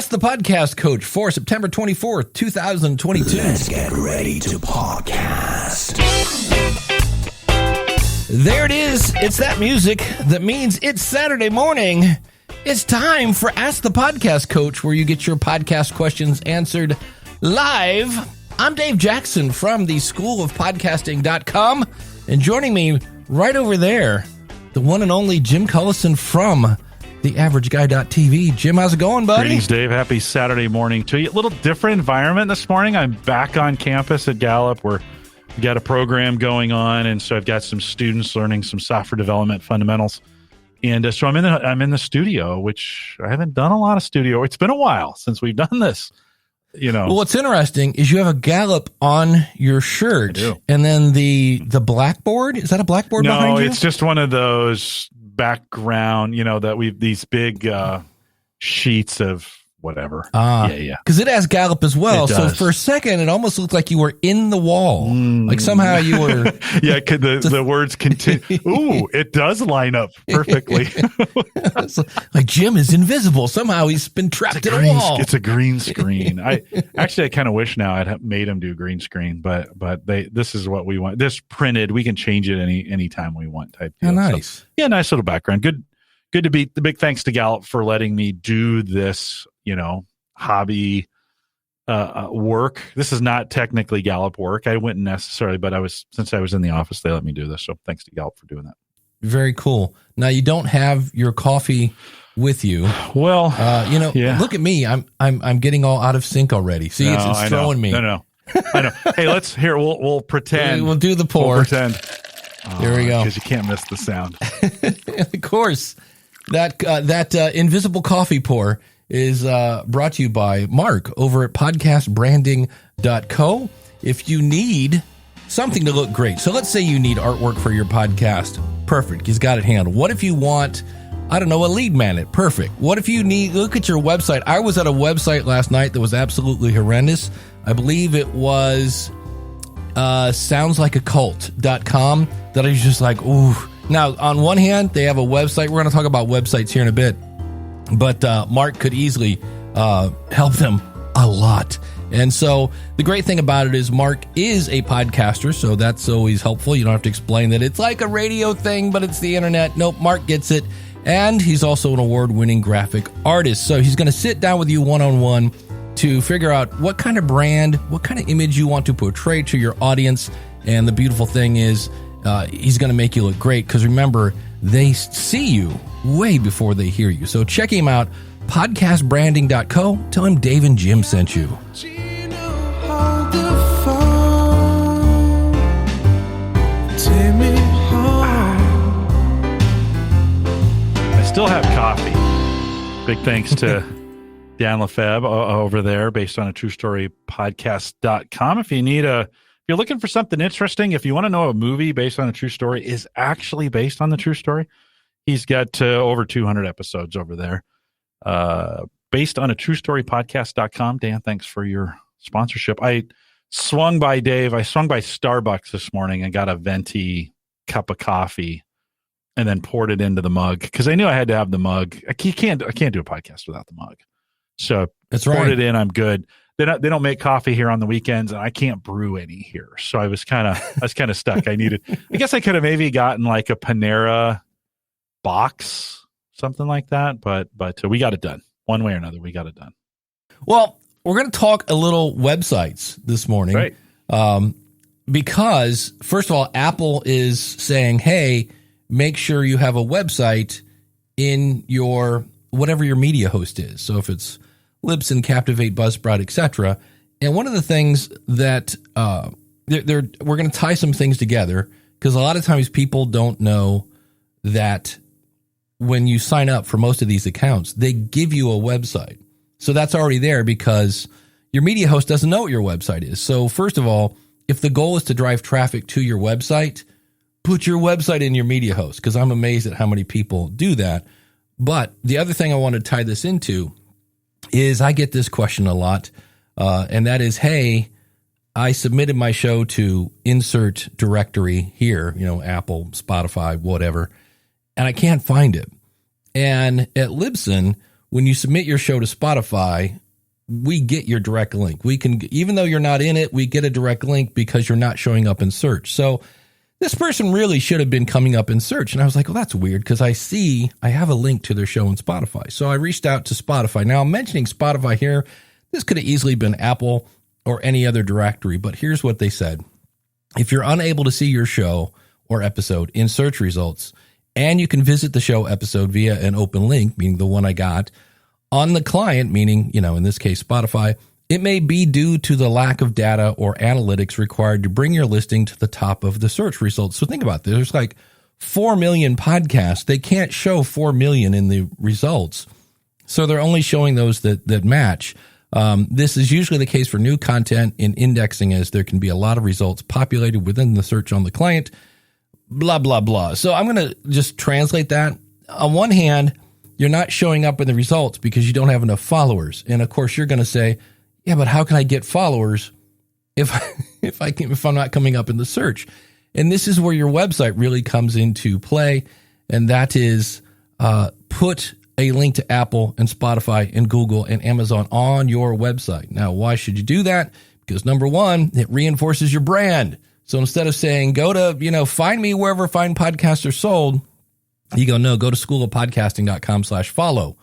Ask the Podcast Coach for September 24th, 2022. Let's get ready to podcast. There it is. It's that music that means it's Saturday morning. It's time for Ask the Podcast Coach, where you get your podcast questions answered live. I'm Dave Jackson from the School of Podcasting.com, and joining me right over there, the one and only Jim Collison from TheAverageGuy.tv. Jim, how's it going, buddy? Greetings, Dave. Happy Saturday morning to you. A little different environment this morning. I'm back on campus at Gallup where we got a program going on, and so I've got some students learning some software development fundamentals. And so I'm in the studio, which I haven't done a lot of studio. It's been a while since we've done this. Well, what's interesting is you have a Gallup on your shirt, and then the blackboard. Is that a blackboard behind you? No, it's just one of those background, that we've these big sheets of whatever. Yeah. Because it has Gallup as well. So for a second, it almost looked like you were in the wall. Like somehow you were. Yeah, the words continue. Ooh, it does line up perfectly. Like Jim is invisible. Somehow he's been trapped in a wall. It's a green screen. I kind of wish now I'd have made him do green screen, but this is what we want. This printed, we can change it any time we want type deal. Oh, nice. So, yeah, nice little background. Good to be. The big thanks to Gallup for letting me do this, hobby work. This is not technically Gallup work. I wouldn't necessarily, but since I was in the office, they let me do this. So thanks to Gallup for doing that. Very cool. Now you don't have your coffee with you. Well, look at me. I'm getting all out of sync already. See, it's throwing me. No. I know. Hey, we'll pretend. We'll do the pour. We'll pretend. There we go. Because you can't miss the sound. Of course. That invisible coffee pour is brought to you by Mark over at podcastbranding.co. If you need something to look great, so let's say you need artwork for your podcast, perfect. He's got it handled. What if you want, a lead magnet? Perfect. What if you look at your website? I was at a website last night that was absolutely horrendous. I believe it was soundslikeacult.com that I was just like, ooh. Now, on one hand, they have a website. We're going to talk about websites here in a bit. But Mark could easily help them a lot. And so the great thing about it is Mark is a podcaster, so that's always helpful. You don't have to explain that it's like a radio thing, but it's the internet. Nope, Mark gets it. And he's also an award-winning graphic artist. So he's going to sit down with you one-on-one to figure out what kind of brand, what kind of image you want to portray to your audience. And the beautiful thing is he's going to make you look great because remember, they see you way before they hear you. So check him out, podcastbranding.co. Tell him Dave and Jim sent you. I still have coffee. Big thanks to Dan Lefebvre over there, based on a true story podcast.com. If you're looking for something interesting, if you want to know a movie based on a true story is actually based on the true story, he's got over 200 episodes over there. Based on a true story podcast.com. Dan, thanks for your sponsorship. I swung by Starbucks this morning and got a venti cup of coffee and then poured it into the mug because I knew I had to have the mug. I can't do a podcast without the mug. So that's poured right. it in. I'm good. They don't make coffee here on the weekends, and I can't brew any here. So I was kind of stuck. I guess I could have maybe gotten like a Panera box, something like that. But we got it done one way or another. We got it done. Well, we're going to talk a little websites this morning, right? Because first of all, Apple is saying, hey, make sure you have a website in your whatever your media host is. So if it's Libsyn, Captivate, Buzzsprout, etc. And one of the things that we're going to tie some things together because a lot of times people don't know that when you sign up for most of these accounts, they give you a website. So that's already there because your media host doesn't know what your website is. So first of all, if the goal is to drive traffic to your website, put your website in your media host because I'm amazed at how many people do that. But the other thing I want to tie this into is I get this question a lot, and that is, hey, I submitted my show to insert directory here, Apple, Spotify, whatever, and I can't find it. And at Libsyn, when you submit your show to Spotify, we get your direct link. We can, even though you're not in it, we get a direct link because you're not showing up in search. So this person really should have been coming up in search. And I was like, well, that's weird because I have a link to their show on Spotify. So I reached out to Spotify. Now I'm mentioning Spotify here. This could have easily been Apple or any other directory, but here's what they said. If you're unable to see your show or episode in search results, and you can visit the show episode via an open link, meaning the one I got, on the client, meaning, in this case, Spotify, it may be due to the lack of data or analytics required to bring your listing to the top of the search results. So think about this. There's like 4 million podcasts. They can't show 4 million in the results. So they're only showing those that match. This is usually the case for new content in indexing, as there can be a lot of results populated within the search on the client, blah, blah, blah. So I'm going to just translate that. On one hand, you're not showing up in the results because you don't have enough followers. And of course, you're going to say, yeah, but how can I get followers if I'm not coming up in the search? And this is where your website really comes into play. And that is, put a link to Apple and Spotify and Google and Amazon on your website. Now, why should you do that? Because number one, it reinforces your brand. So instead of saying, go to, find me wherever fine podcasts are sold, you go, no, go to schoolofpodcasting.com/follow,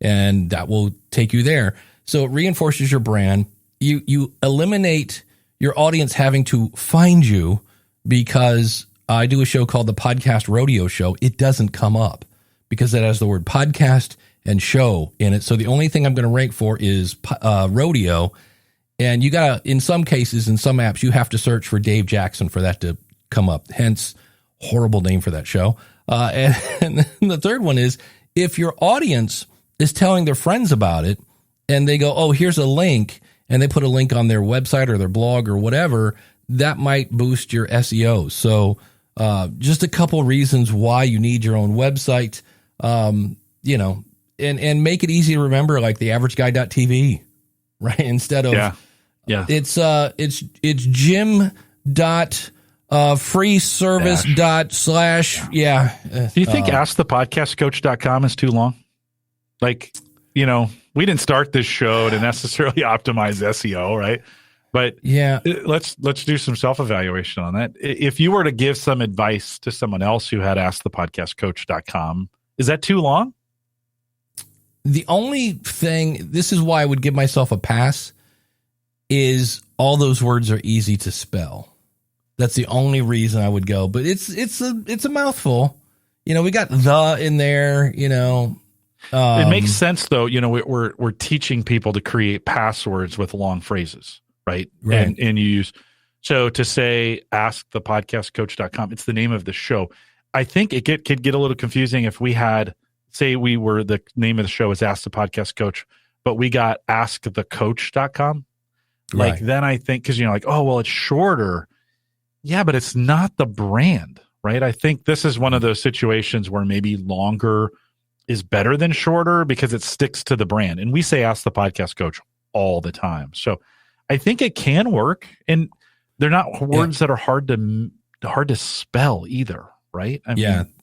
and that will take you there. So it reinforces your brand. You eliminate your audience having to find you, because I do a show called the Podcast Rodeo Show. It doesn't come up because it has the word podcast and show in it. So the only thing I'm going to rank for is rodeo. And you got to, in some cases, in some apps, you have to search for Dave Jackson for that to come up. Hence, horrible name for that show. And the third one is, if your audience is telling their friends about it and they go, oh, here's a link, and they put a link on their website or their blog or whatever, that might boost your SEO. So just a couple reasons why you need your own website, and make it easy to remember, like the averageguy.tv. Right. Instead of, it's Jim free service / yeah. Do you think askthepodcastcoach.com is too long? Like, we didn't start this show to necessarily optimize SEO, right? But yeah, let's do some self-evaluation on that. If you were to give some advice to someone else who had askthepodcastcoach.com, is that too long? The only thing, this is why I would give myself a pass, is all those words are easy to spell. That's the only reason I would go. But it's a mouthful. We got the in there. It makes sense though. We're teaching people to create passwords with long phrases, right? And you use, so to say askthepodcastcoach.com, it's the name of the show. I think it could get a little confusing if we had, say we were, the name of the show is Ask the Podcast Coach, but we got askthecoach.com. Like, then I think, because oh, well, it's shorter. Yeah, but it's not the brand, right? I think this is one of those situations where maybe longer is better than shorter because it sticks to the brand. And we say Ask the Podcast Coach all the time. So I think it can work. And they're not words that are hard to spell either, right? I mean,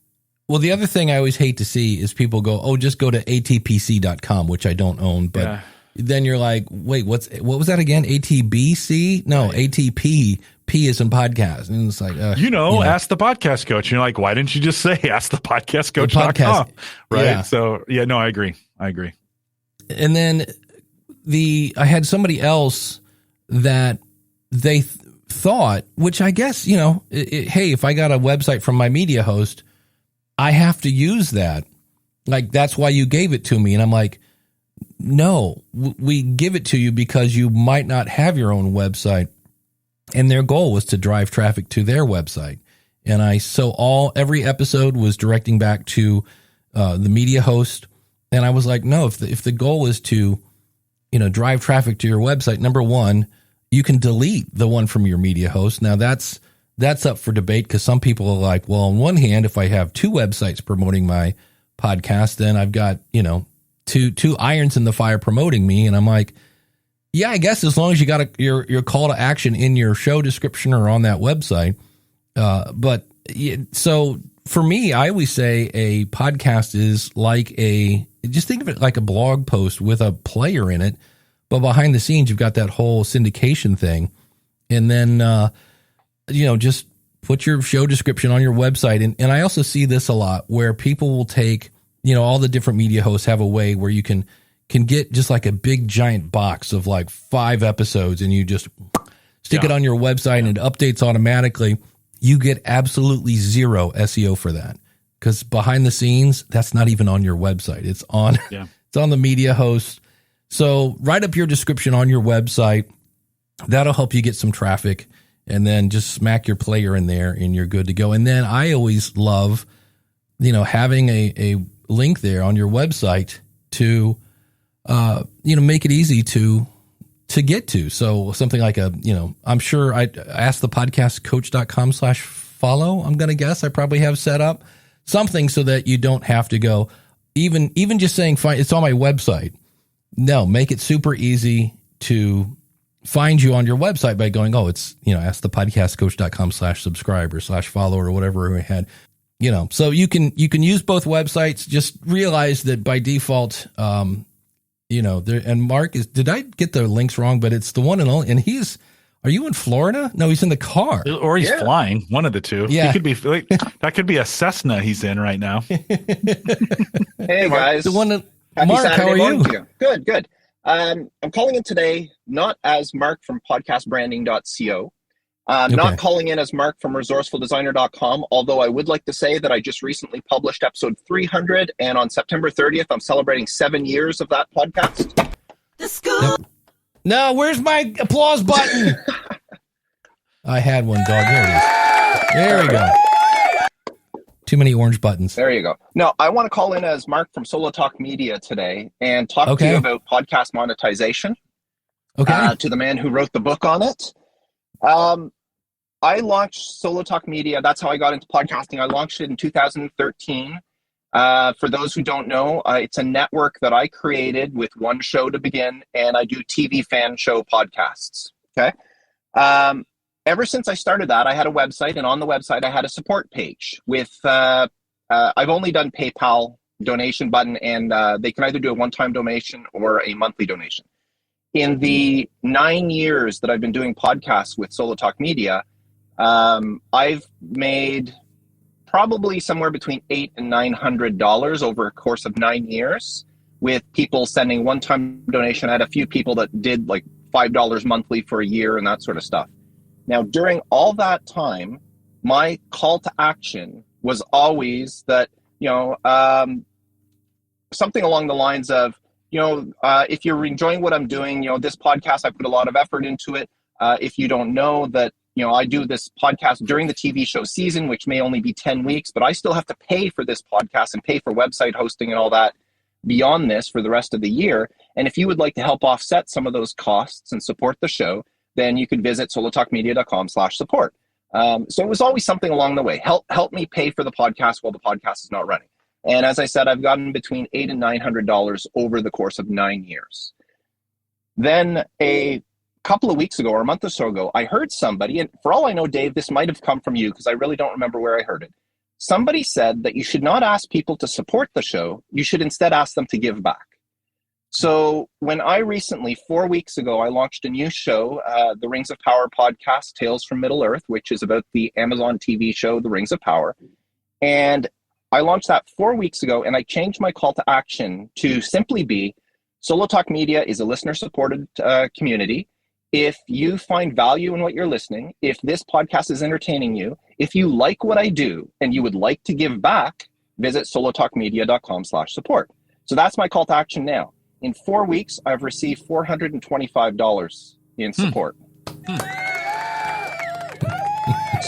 well, the other thing I always hate to see is people go, oh, just go to atpc.com, which I don't own. But then you're like, wait, what was that again? ATBC? No, ATP. P is in podcast. And it's like, Ask the Podcast Coach. And you're like, why didn't you just say askthepodcastcoach.com? Right. Yeah. So, I agree. And then I had somebody else that they thought, which I guess, hey, if I got a website from my media host, I have to use that. Like, that's why you gave it to me. And I'm like, no, we give it to you because you might not have your own website. And their goal was to drive traffic to their website. And every episode was directing back to the media host. And I was like, no, if the goal is to, drive traffic to your website, number one, you can delete the one from your media host. Now that's up for debate, because some people are like, well, on one hand, if I have two websites promoting my podcast, then I've got, two irons in the fire promoting me. And I'm like, yeah, I guess as long as you got your call to action in your show description or on that website. So for me, I always say a podcast is like just think of it like a blog post with a player in it, but behind the scenes, you've got that whole syndication thing. And then, just put your show description on your website. And I also see this a lot where people will take, all the different media hosts have a way where you can get just like a big giant box of like 5 episodes and you just stick it on your website and it updates automatically. You get absolutely zero SEO for that because behind the scenes, that's not even on your website. It's on, it's on the media host. So write up your description on your website. That'll help you get some traffic, and then just smack your player in there and you're good to go. And then I always love, having a link there on your website to, make it easy to get to. So something like I'm sure I asked the podcastcoach.com/follow. I'm going to guess I probably have set up something so that you don't have to go even just saying, fine, it's on my website. No, make it super easy to find you on your website by going, it's, ask the podcastcoach.com/subscribe or /follow or whatever we had, so you can use both websites. Just realize that by default, there, and Mark did I get the links wrong? But it's the one and only, and are you in Florida? No, he's in the car. Or he's flying, one of the two. Yeah. He could be that could be a Cessna he's in right now. Hey guys. The one that, Happy Mark, Saturday how are morning you? to you? Good. I'm calling in today not as Mark from podcastbranding.co. Not calling in as Mark from resourcefuldesigner.com, although I would like to say that I just recently published episode 300, and on September 30th, I'm celebrating 7 years of that podcast. Yep. No, where's my applause button? I had one, dog. There it is. There we go. Too many orange buttons. There you go. No, I want to call in as Mark from Solo Talk Media today and talk to you about podcast monetization. Okay. To the man who wrote the book on it. I launched Solo Talk Media. That's how I got into podcasting. I launched it in 2013. For those who don't know, it's a network that I created with one show to begin, and I do TV fan show podcasts. Okay. Ever since I started that, I had a website, and on the website, I had a support page with, I've only done PayPal donation button, and they can either do a one-time donation or a monthly donation. In the 9 years that I've been doing podcasts with Solo Talk Media, I've made probably somewhere between $800 and $900 over a course of 9 years with people sending one-time donation. I had a few people that did like $5 monthly for a year and that sort of stuff. Now, during all that time, my call to action was always that, something along the lines of, if you're enjoying what I'm doing, this podcast, I put a lot of effort into it. If you don't know that, I do this podcast during the TV show season, which may only be 10 weeks, but I still have to pay for this podcast and pay for website hosting and all that beyond this for the rest of the year. And if you would like to help offset some of those costs and support the show, then you could visit solotalkmedia.com/support. So it was always something along the way. Help me pay for the podcast while the podcast is not running. And as I said, I've gotten between $800 and $900 over the course of 9 years. Then a couple of weeks ago or a month or so ago, I heard somebody, and for all I know, Dave, this might have come from you because I really don't remember where I heard it. Somebody said that you should not ask people to support the show. You should instead ask them to give back. So when I recently, 4 weeks ago, I launched a new show, the Rings of Power podcast, Tales from Middle-earth, which is about the Amazon TV show, The Rings of Power. And I launched that 4 weeks ago, and I changed my call to action to simply be, Solo Talk Media is a listener-supported community. If you find value in what you're listening, if this podcast is entertaining you, if you like what I do and you would like to give back, visit solotalkmedia.com/support. So that's my call to action now. In 4 weeks, I've received $425 in support.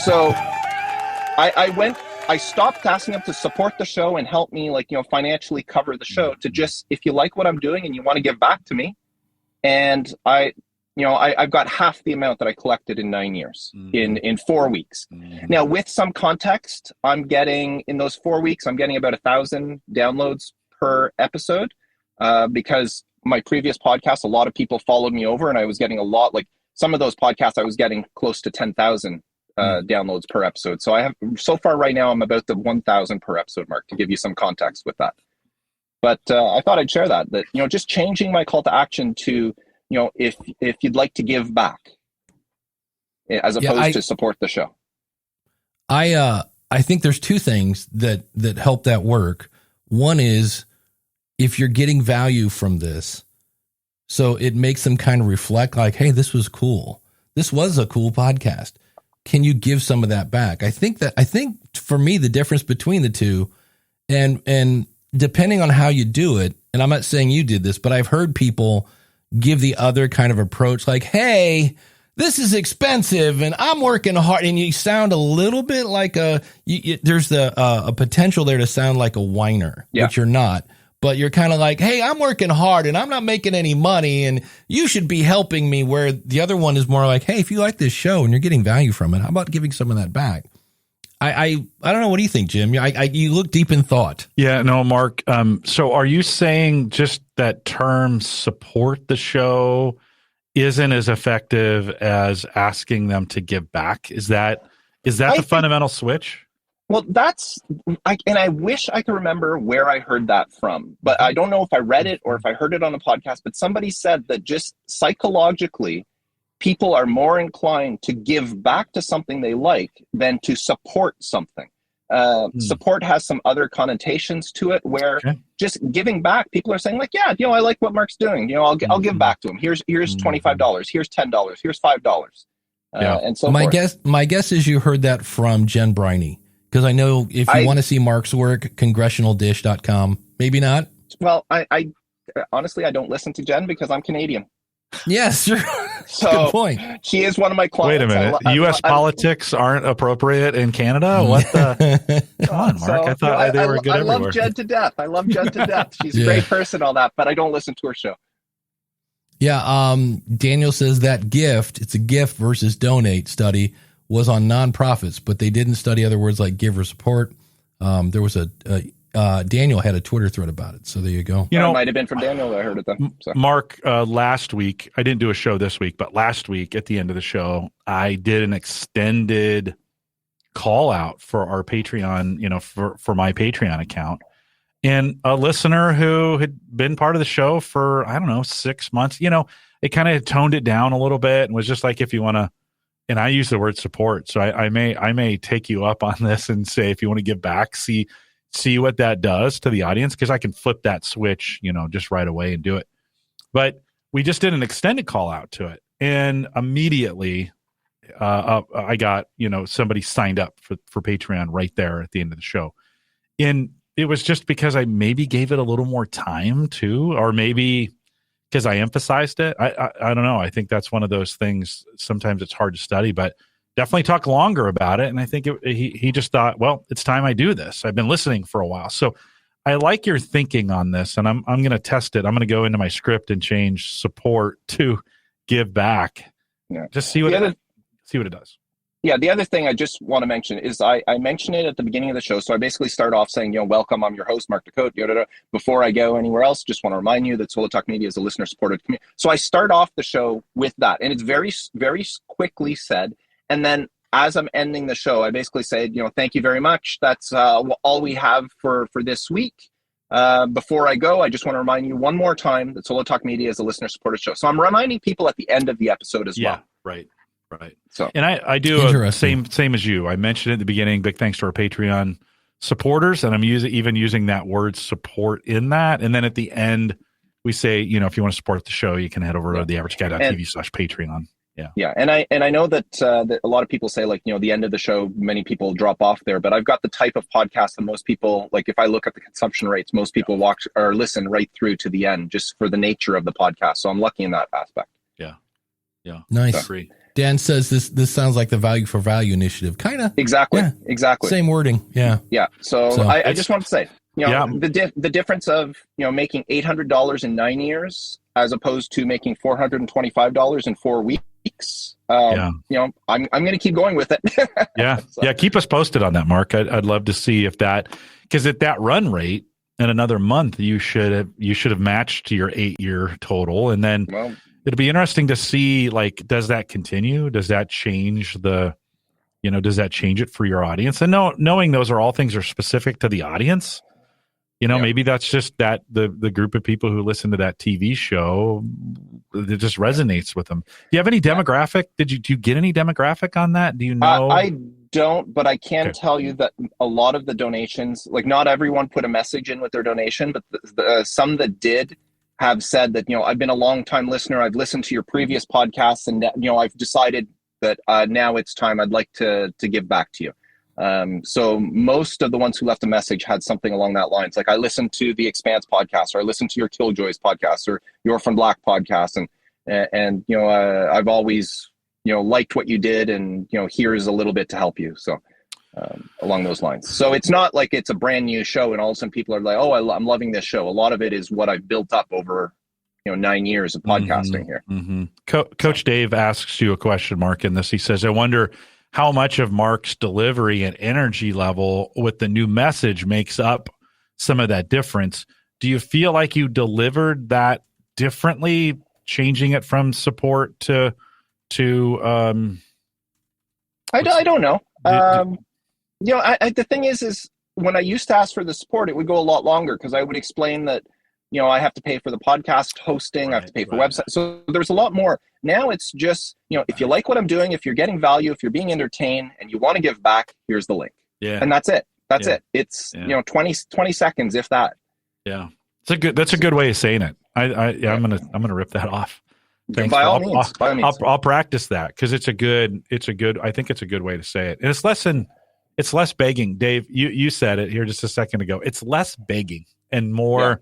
So I stopped asking them to support the show and help me, financially cover the show, to just, if you like what I'm doing and you want to give back to me. And I've got half the amount that I collected in 9 years in 4 weeks. Now, with some context, in those 4 weeks, I'm getting about 1,000 downloads per episode. Because my previous podcast, a lot of people followed me over, and I was getting a lot, some of those podcasts, I was getting close to 10,000 downloads per episode. So I have, so far right now, I'm about the 1,000 per episode mark, to give you some context with that. But I thought I'd share that, just changing my call to action to, if you'd like to give back, as opposed to support the show. I think there's two things that help that work. One is if you're getting value from this, so it makes them kind of reflect like, hey, this was cool. This was a cool podcast. Can you give some of that back? I think for me, the difference between the two, and depending on how you do it, and I'm not saying you did this, but I've heard people give the other kind of approach, like, hey, this is expensive and I'm working hard. And you sound a little bit like there's a potential there to sound like a whiner, which you're not. But you're kind of like, hey, I'm working hard and I'm not making any money and you should be helping me. Where the other one is more like, hey, if you like this show and you're getting value from it, how about giving some of that back? I don't know. What do you think, Jim? You look deep in thought. Yeah, no, Mark. So are you saying just that term support the show isn't as effective as asking them to give back? Is that the fundamental switch? Well, and I wish I could remember where I heard that from, but I don't know if I read it or if I heard it on a podcast, but somebody said that just psychologically, people are more inclined to give back to something they like than to support something. Support has some other connotations to it where just giving back, people are saying like, yeah, I like what Mark's doing. I'll give back to him. Here's $25. Here's $10. Here's $5. And so my guess is you heard that from Jen Briney. Because I know if you want to see Mark's work, congressionaldish.com. Maybe not. Well, I honestly, I don't listen to Jen because I'm Canadian. Yes, sure. So good point. She is one of my clients. Wait a minute. U.S. politics aren't appropriate in Canada? What the? Come on, Mark. I thought they were good everywhere. I love Jen to death. She's a great person, all that, but I don't listen to her show. Yeah. Daniel says that it's a gift versus donate study was on nonprofits, but they didn't study other words like give or support. There was Daniel had a Twitter thread about it. So there you go. It might have been from Daniel that I heard it then. So. Mark, last week, I didn't do a show this week, but last week at the end of the show, I did an extended call out for our Patreon, for my Patreon account. And a listener who had been part of the show for, 6 months, it kind of toned it down a little bit and was just like, if you want to, and I use the word support. So I may take you up on this and say, if you want to give back, see what that does to the audience, because I can flip that switch, just right away and do it. But we just did an extended call out to it. And immediately I got, somebody signed up for Patreon right there at the end of the show. And it was just because I maybe gave it a little more time too, or maybe because I emphasized it. I don't know. I think that's one of those things. Sometimes it's hard to study, but definitely talk longer about it. And I think he just thought, well, it's time I do this. I've been listening for a while. So I like your thinking on this, and I'm going to test it. I'm going to go into my script and change support to give back. Yeah. Just see what it does. Yeah, the other thing I just want to mention is I mentioned it at the beginning of the show. So I basically start off saying, welcome, I'm your host, Mark Ducote. Before I go anywhere else, just want to remind you that Solo Talk Media is a listener-supported community. So I start off the show with that, and it's very, very quickly said. And then as I'm ending the show, I basically say, thank you very much. That's all we have for this week. Before I go, I just want to remind you one more time that Solo Talk Media is a listener-supported show. So I'm reminding people at the end of the episode as well. Right. So, and I do same as you. I mentioned at the beginning, big thanks to our Patreon supporters, and I'm using that word support in that. And then at the end, we say, if you want to support the show, you can head over to theaverageguy.tv/Patreon. Yeah. And I know that a lot of people say, like, the end of the show, many people drop off there, but I've got the type of podcast that most people, like, if I look at the consumption rates, most people watch or listen right through to the end just for the nature of the podcast. So I'm lucky in that aspect. Yeah. Nice. So. Dan says this sounds like the Value for Value initiative. Kind of. Exactly. Same wording. Yeah. So I just want to say, the difference of, making $800 in 9 years as opposed to making $425 in 4 weeks. I'm going to keep going with it. Yeah. Keep us posted on that, Mark. I'd love to see if because at that run rate in another month, you should have matched to your 8-year total. And then, it'll be interesting to see, like, does that continue? Does that change the does that change it for your audience? And knowing those are all things are specific to the audience, maybe that's just that the group of people who listen to that TV show, it just resonates with them. Do you have any demographic? Do you get any demographic on that? Do you know? I don't, but I can tell you that a lot of the donations, like not everyone put a message in with their donation, but some that did have said that, I've been a long time listener. I've listened to your previous podcasts and, I've decided that now it's time I'd like to give back to you. So most of the ones who left a message had something along that lines. Like I listened to the Expanse podcast, or I listened to your Killjoys podcast, or your Orphan Black podcast. And I've always, liked what you did, and, here's a little bit to help you. So, along those lines. So it's not like it's a brand new show and all of a sudden people are like, oh, I'm loving this show. A lot of it is what I've built up over, 9 years of podcasting here. Mm-hmm. Coach Dave asks you a question, Mark, in this. He says, I wonder how much of Mark's delivery and energy level with the new message makes up some of that difference. Do you feel like you delivered that differently, changing it from support to I don't know. The thing is when I used to ask for the support, it would go a lot longer because I would explain that, I have to pay for the podcast hosting, I have to pay for website. So there's a lot more. Now it's just, if you like what I'm doing, if you're getting value, if you're being entertained and you want to give back, here's the link. Yeah. And that's it. That's it. It's, 20 seconds, if that. Yeah. That's a good way of saying it. I'm going to rip that off. Thanks. By all means. I'll practice that because I think it's a good way to say it. And it's less begging. Dave, you said it here just a second ago. It's less begging and more,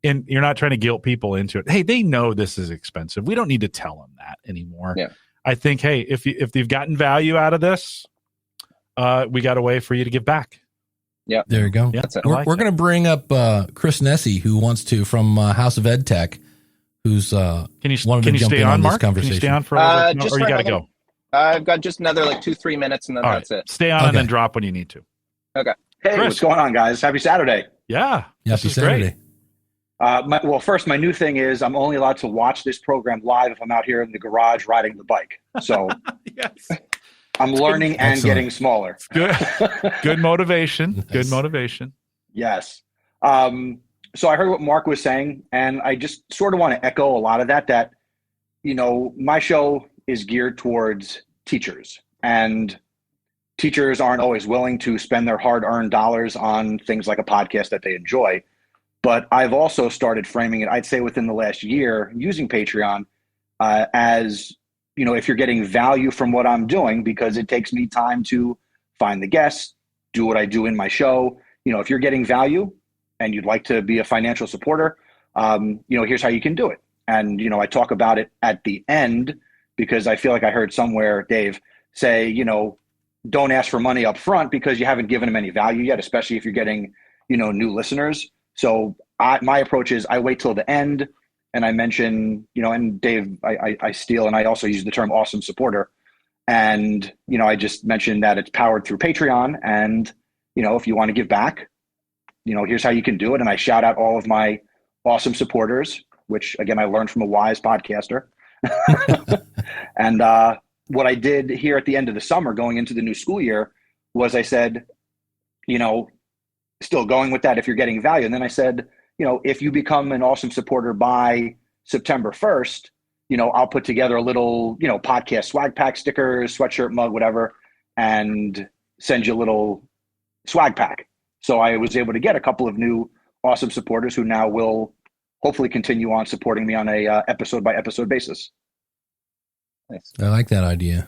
and you're not trying to guilt people into it. Hey, they know this is expensive. We don't need to tell them that anymore. Yeah. I think, hey, if you've gotten value out of this, we got a way for you to give back. Yeah. There you go. Yeah, we're going to bring up Chris Nesi, who wants to, from House of Ed Tech, who's wanted to jump in on this conversation. Can you stay on for a little bit? Or you got to go? I've got just another 2-3 minutes and then that's it. Stay on and then drop when you need to. Okay. Hey, Chris. What's going on, guys? Happy Saturday. Yeah. Happy Saturday. Great. First, my new thing is I'm only allowed to watch this program live if I'm out here in the garage riding the bike. So yes. I'm learning and getting smaller. Good motivation. Nice. Good motivation. Yes. So I heard what Mark was saying, and I just sort of want to echo a lot of that, my show is geared towards teachers, and teachers aren't always willing to spend their hard-earned dollars on things like a podcast that they enjoy. But I've also started framing it, I'd say within the last year, using Patreon as, if you're getting value from what I'm doing, because it takes me time to find the guests, do what I do in my show. If you're getting value and you'd like to be a financial supporter, here's how you can do it. And, I talk about it at the end because I feel like I heard somewhere, Dave, say, don't ask for money up front because you haven't given them any value yet, especially if you're getting, new listeners. So my approach is I wait till the end and I mention, and Dave, I steal, and I also use the term awesome supporter. And, I just mentioned that it's powered through Patreon. And, if you want to give back, here's how you can do it. And I shout out all of my awesome supporters, which again, I learned from a wise podcaster. And what I did here at the end of the summer going into the new school year was I said, still going with that, if you're getting value. And then I said, if you become an awesome supporter by September 1st, I'll put together a little, podcast swag pack, stickers, sweatshirt, mug, whatever, and send you a little swag pack. So I was able to get a couple of new awesome supporters who now will hopefully continue on supporting me on a episode by episode basis. Nice. I like that idea.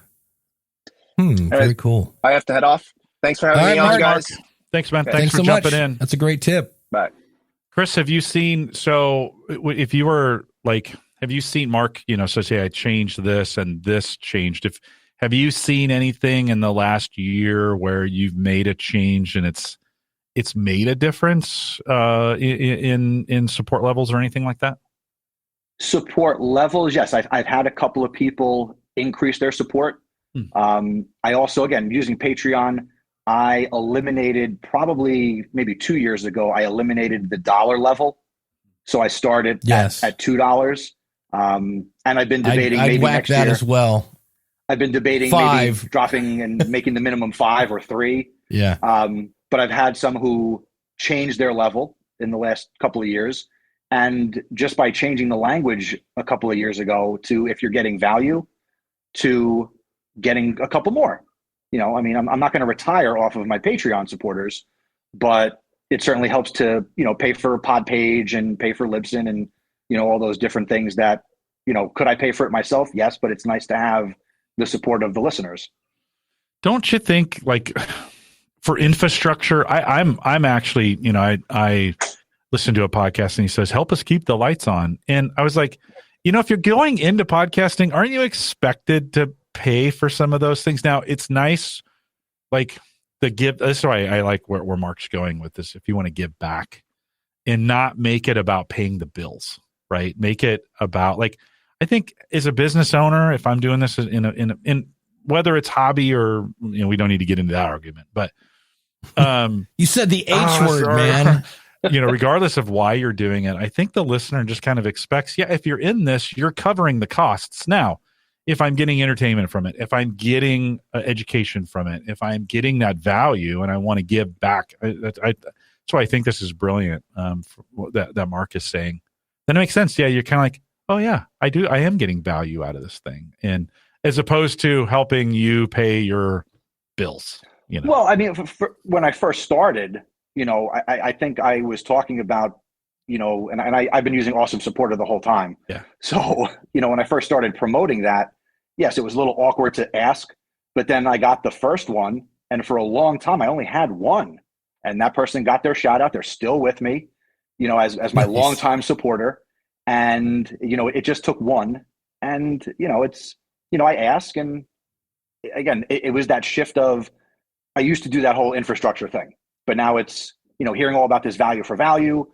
Very cool. I have to head off. Thanks for having me on, guys. Thanks, man. Okay. Thanks for so jumping much. in. That's a great tip. Bye. Chris, have you seen, if you were like, have you seen Mark, so say I changed this and this changed. Have you seen anything in the last year where you've made a change and it's made a difference in support levels or anything like that? Support levels, yes. I've had a couple of people increase their support. I also, again, using Patreon, I eliminated probably maybe 2 years ago, I eliminated the dollar level. So I started at $2. And I've been debating I'd maybe whack next that year as well. I've been debating 5. maybe dropping and making the minimum 5 or 3. Yeah. But I've had some who changed their level in the last couple of years. And just by changing the language a couple of years ago to, if you're getting value, to getting a couple more. I mean, I'm not going to retire off of my Patreon supporters, but it certainly helps to, pay for Podpage and pay for Libsyn and, all those different things that, could I pay for it myself? Yes, but it's nice to have the support of the listeners. Don't you think, like, for infrastructure, I'm actually, I listened to a podcast and he says, help us keep the lights on. And I was like, if you're going into podcasting, aren't you expected to pay for some of those things? Now, it's nice, like, the give. That's why I like where Mark's going with this. If you want to give back and not make it about paying the bills, right? Make it about, like, I think as a business owner, if I'm doing this in whether it's hobby or, we don't need to get into that argument, but you said the H word, man. Regardless of why you're doing it, I think the listener just kind of expects, if you're in this, you're covering the costs. Now, if I'm getting entertainment from it, if I'm getting education from it, if I'm getting that value and I want to give back, that's why I think this is brilliant, that Mark is saying. Then it makes sense. Yeah, you're kind of like, oh yeah, I am getting value out of this thing. And as opposed to helping you pay your bills. Well, I mean, when I first started, I think I was talking about, and I've been using Awesome Supporter the whole time. Yeah. So, when I first started promoting that, yes, it was a little awkward to ask, but then I got the first one, and for a long time, I only had one, and that person got their shout out. They're still with me, as my longtime supporter. And, it just took one, and, it's, I ask, and again, it was that shift of, I used to do that whole infrastructure thing, but now it's, hearing all about this value for value.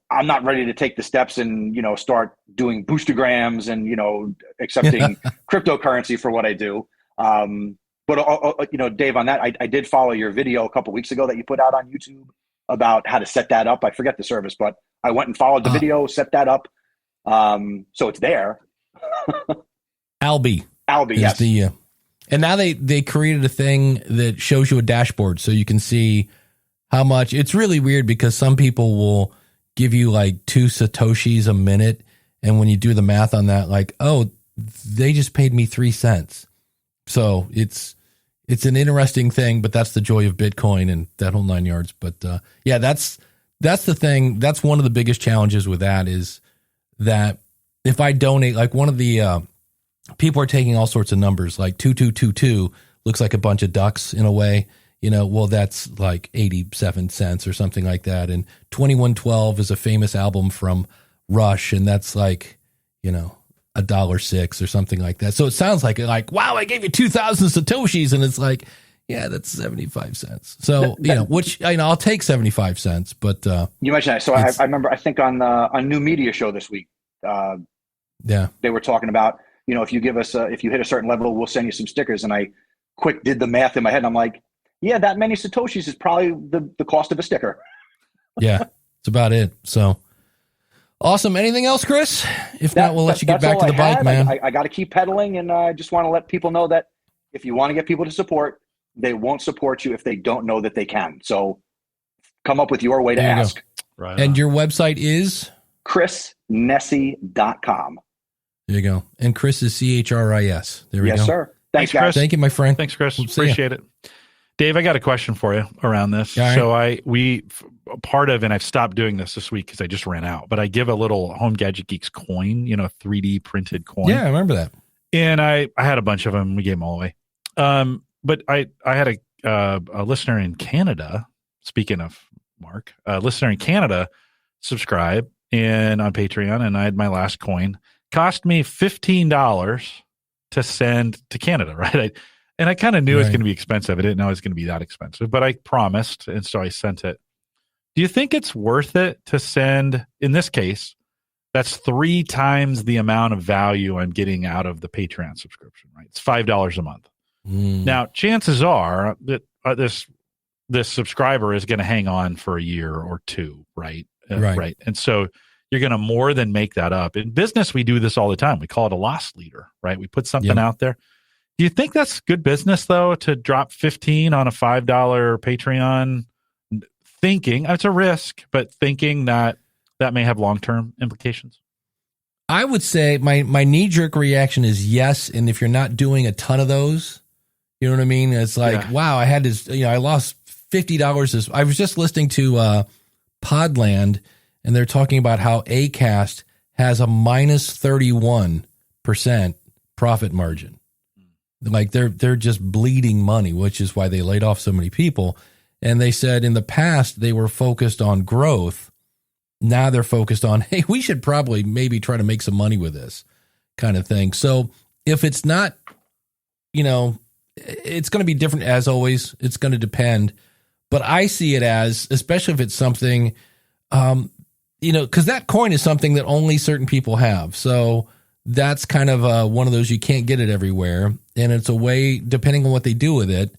I'm not ready to take the steps and, start doing boostergrams and, accepting cryptocurrency for what I do. But Dave, on that, I did follow your video a couple weeks ago that you put out on YouTube about how to set that up. I forget the service, but I went and followed the video, set that up. So it's there. Alby, yes. And now they created a thing that shows you a dashboard so you can see how much. It's really weird because some people will give you like 2 Satoshis a minute. And when you do the math on that, like, oh, they just paid me 3 cents. So it's an interesting thing, but that's the joy of Bitcoin and that whole 9 yards. But yeah, that's the thing. That's one of the biggest challenges with that is that if I donate, like one of the people are taking all sorts of numbers, like 2222 looks like a bunch of ducks in a way, well, that's like 87 cents or something like that. And 2112 is a famous album from Rush, and that's like, $1.06 or something like that. So it sounds like, wow, I gave you 2,000 Satoshis, and it's like, yeah, that's 75 cents. So, which, I'll take 75 cents, but, you mentioned that. So I remember, I think on New Media Show this week, yeah, they were talking about, if you give us, if you hit a certain level, we'll send you some stickers. And I quick did the math in my head. And I'm like, yeah, that many Satoshis is probably the cost of a sticker. Yeah, it's about it. So awesome. Anything else, Chris? If not, we'll let you get back to the bike, man. I got to keep pedaling. And I just want to let people know that if you want to get people to support, they won't support you if they don't know that they can. So come up with your way to ask. Right. And your website is? ChrisNesi.com. There you go. And Chris is CHRIS. There we go. Yes, sir. Thanks, guys. Chris. Thank you, my friend. Thanks, Chris. Appreciate it. Dave, I got a question for you around this. Right. So part of, and I've stopped doing this week because I just ran out, but I give a little Home Gadget Geeks coin, 3D printed coin. Yeah, I remember that. And I had a bunch of them. We gave them all away. But I had a listener in Canada, speaking of Mark, a listener in Canada subscribe and on Patreon, and I had my last coin. Cost me $15 to send to Canada, right? I kind of knew it was going to be expensive. I didn't know it was going to be that expensive, but I promised, and so I sent it. Do you think it's worth it to send, in this case, that's 3 times the amount of value I'm getting out of the Patreon subscription, right? It's $5 a month. Now, chances are that this subscriber is going to hang on for a year or 2, right? Right. And so you're going to more than make that up. In business, we do this all the time. We call it a loss leader, right? We put something out there. Do you think that's good business though, to drop 15 on a $5 Patreon, thinking it's a risk, but thinking that may have long-term implications? I would say my knee-jerk reaction is yes. And if you're not doing a ton of those, you know what I mean? It's like, wow, I had this, I lost $50. I was just listening to Podland, and they're talking about how Acast has a minus 31% profit margin. Like they're just bleeding money, which is why they laid off so many people. And they said in the past they were focused on growth. Now they're focused on, hey, we should probably maybe try to make some money with this kind of thing. So if it's not, it's going to be different as always. It's going to depend. But I see it as, especially if it's something, because that coin is something that only certain people have. So that's kind of one of those, you can't get it everywhere. And it's a way, depending on what they do with it,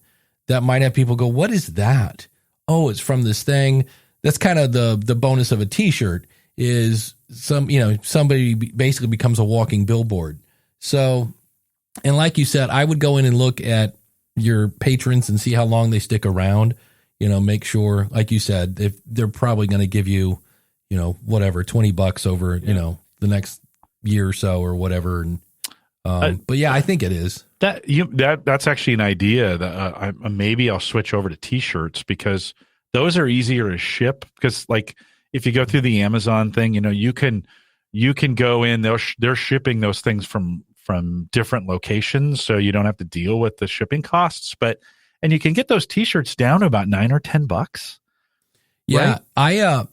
that might have people go, what is that? Oh, it's from this thing. That's kind of the bonus of a t-shirt is somebody basically becomes a walking billboard. So, and like you said, I would go in and look at your patrons and see how long they stick around, make sure, like you said, if they're probably going to give you, whatever, $20 over, the next year or so or whatever. And, but yeah, I think it is. That's actually an idea that maybe I'll switch over to t-shirts, because those are easier to ship. Because like if you go through the Amazon thing, you can go in, they're shipping those things from different locations, so you don't have to deal with the shipping costs. And you can get those t-shirts down to about $9 or $10. Yeah, right?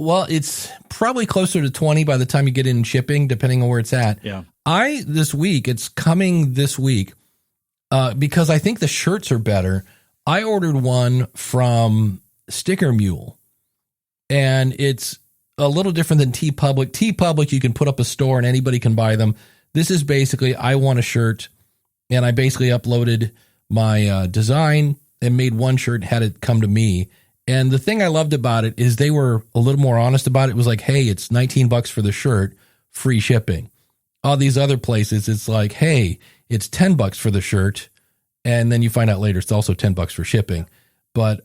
Well, it's probably closer to 20 by the time you get in shipping, depending on where it's at. Yeah. It's coming this week, because I think the shirts are better. I ordered one from Sticker Mule, and it's a little different than TeePublic. TeePublic, you can put up a store and anybody can buy them. This is basically, I want a shirt, and I basically uploaded my design and made one shirt, had it come to me. And the thing I loved about it is they were a little more honest about it. It was like, hey, it's $19 for the shirt, free shipping. All these other places, it's like, hey, it's $10 for the shirt. And then you find out later it's also $10 for shipping. But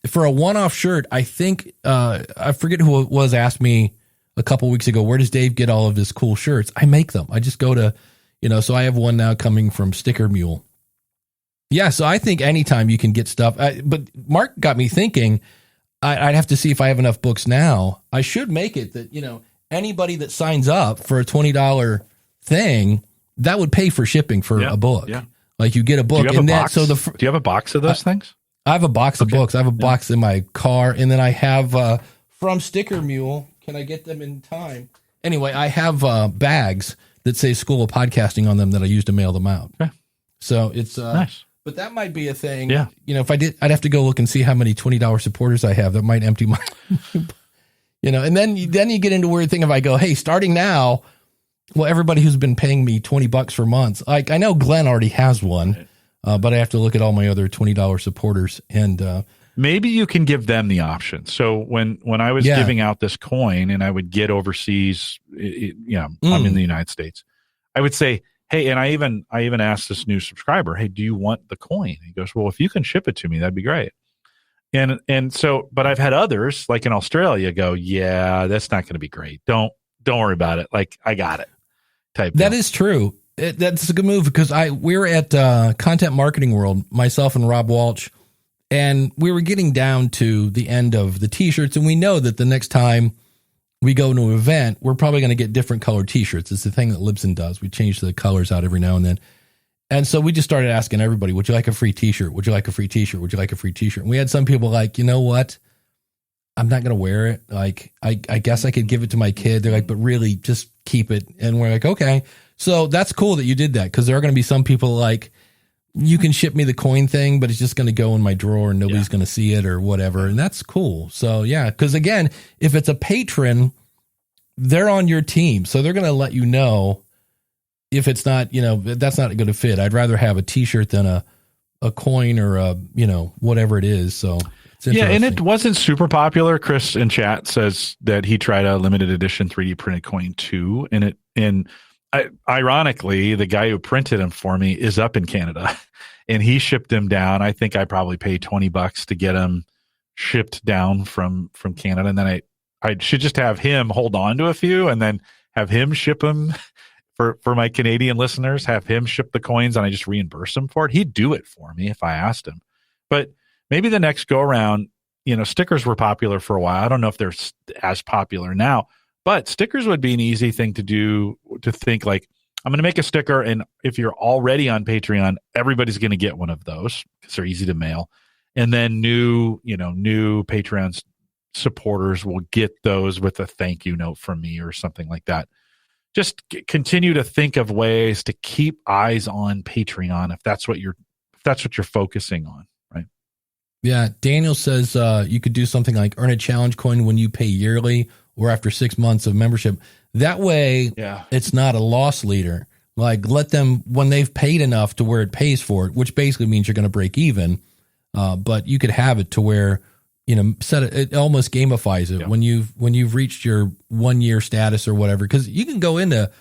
for a one-off shirt, I think, I forget who it was asked me a couple weeks ago, where does Dave get all of his cool shirts? I make them. I just go to, so I have one now coming from Sticker Mule. Yeah, so I think anytime you can get stuff. But Mark got me thinking, I'd have to see if I have enough books now. I should make it that, anybody that signs up for a $20 thing, that would pay for shipping for a book. Yeah. Like you get a book. Do you have a box? Do you have a box of those things? I have a box of books. I have a box in my car. And then I have from Sticker Mule. Can I get them in time? Anyway, I have bags that say School of Podcasting on them that I use to mail them out. Okay. So it's nice. But that might be a thing. Yeah. If I did, I'd have to go look and see how many $20 supporters I have. That might empty my, and then you get into a weird thing if I go, hey, starting now, well, everybody who's been paying me $20 for months, like I know Glenn already has one, but I have to look at all my other $20 supporters. And maybe you can give them the option. So when I was giving out this coin and I would get overseas, I'm in the United States, I would say, hey, and I even asked this new subscriber, hey, do you want the coin? He goes, well, if you can ship it to me, that'd be great. And so, but I've had others like in Australia go, yeah, that's not going to be great. Don't worry about it. Like I got it. Type. That is true. That's a good move because we were at Content Marketing World, myself and Rob Walsh, and we were getting down to the end of the t-shirts, and we know that the next time we go to an event, we're probably going to get different colored t-shirts. It's the thing that Libsyn does. We change the colors out every now and then. And so we just started asking everybody, would you like a free t-shirt? Would you like a free t-shirt? Would you like a free t-shirt? And we had some people like, you know what? I'm not going to wear it. Like, I guess I could give it to my kid. They're like, but really just keep it. And we're like, okay. So that's cool that you did that. Cause there are going to be some people like, you can ship me the coin thing, but it's just going to go in my drawer and nobody's going to see it or whatever. And that's cool. So yeah. Cause again, if it's a patron, they're on your team. So they're going to let you know if it's not, that's not going to fit. I'd rather have a t-shirt than a coin or a, whatever it is. So yeah. And it wasn't super popular. Chris in chat says that he tried a limited edition 3D printed coin too. And Ironically, the guy who printed them for me is up in Canada, and he shipped them down. I think I probably paid $20 to get them shipped down from Canada, and then I should just have him hold on to a few, and then have him ship them for my Canadian listeners. Have him ship the coins, and I just reimburse him for it. He'd do it for me if I asked him. But maybe the next go around, stickers were popular for a while. I don't know if they're as popular now. But stickers would be an easy thing to do, to think like, I'm going to make a sticker, and if you're already on Patreon, everybody's going to get one of those because they're easy to mail. And then new Patreon supporters will get those with a thank you note from me or something like that. Just continue to think of ways to keep eyes on Patreon if that's what you're focusing on, right? Yeah, Daniel says you could do something like earn a challenge coin when you pay yearly or after 6 months of membership. That way, It's not a loss leader. Like, let them, when they've paid enough to where it pays for it, which basically means you're going to break even. But you could have it to where, it almost gamifies it when you've reached your 1 year status or whatever. Because you can go into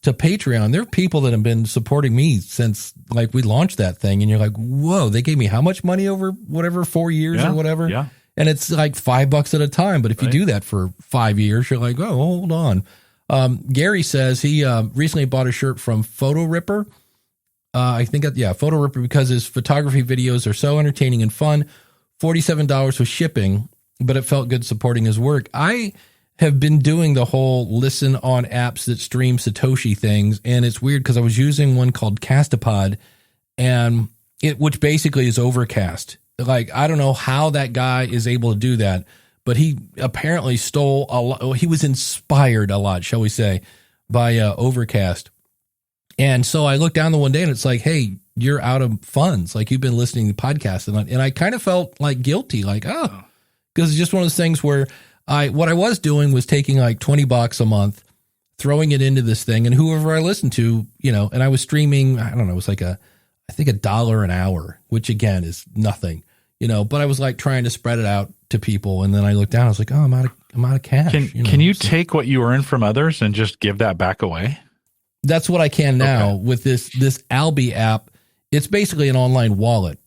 Patreon. There are people that have been supporting me since like we launched that thing, and you're like, whoa, they gave me how much money over whatever 4 years or whatever. Yeah. And it's like $5 at a time. But if you do that for 5 years, you're like, oh, hold on. Gary says he recently bought a shirt from Photo Ripper. Photo Ripper, because his photography videos are so entertaining and fun. $47 with shipping, but it felt good supporting his work. I have been doing the whole listen on apps that stream Satoshi things, and it's weird because I was using one called Castapod, which basically is Overcast. Like, I don't know how that guy is able to do that, but he apparently stole a lot. He was inspired a lot, shall we say, by Overcast. And so I looked down the one day and it's like, hey, you're out of funds. Like, you've been listening to podcasts. And I kind of felt like guilty, like, because it's just one of those things where what I was doing was taking like $20 a month, throwing it into this thing, and whoever I listened to, and I was streaming, I don't know, it was like I think $1 an hour, which again is nothing. But I was like trying to spread it out to people. And then I looked down, I was like, oh, I'm out of cash. Can you take what you earn from others and just give that back away? That's what I can now with this Alby app. It's basically an online wallet.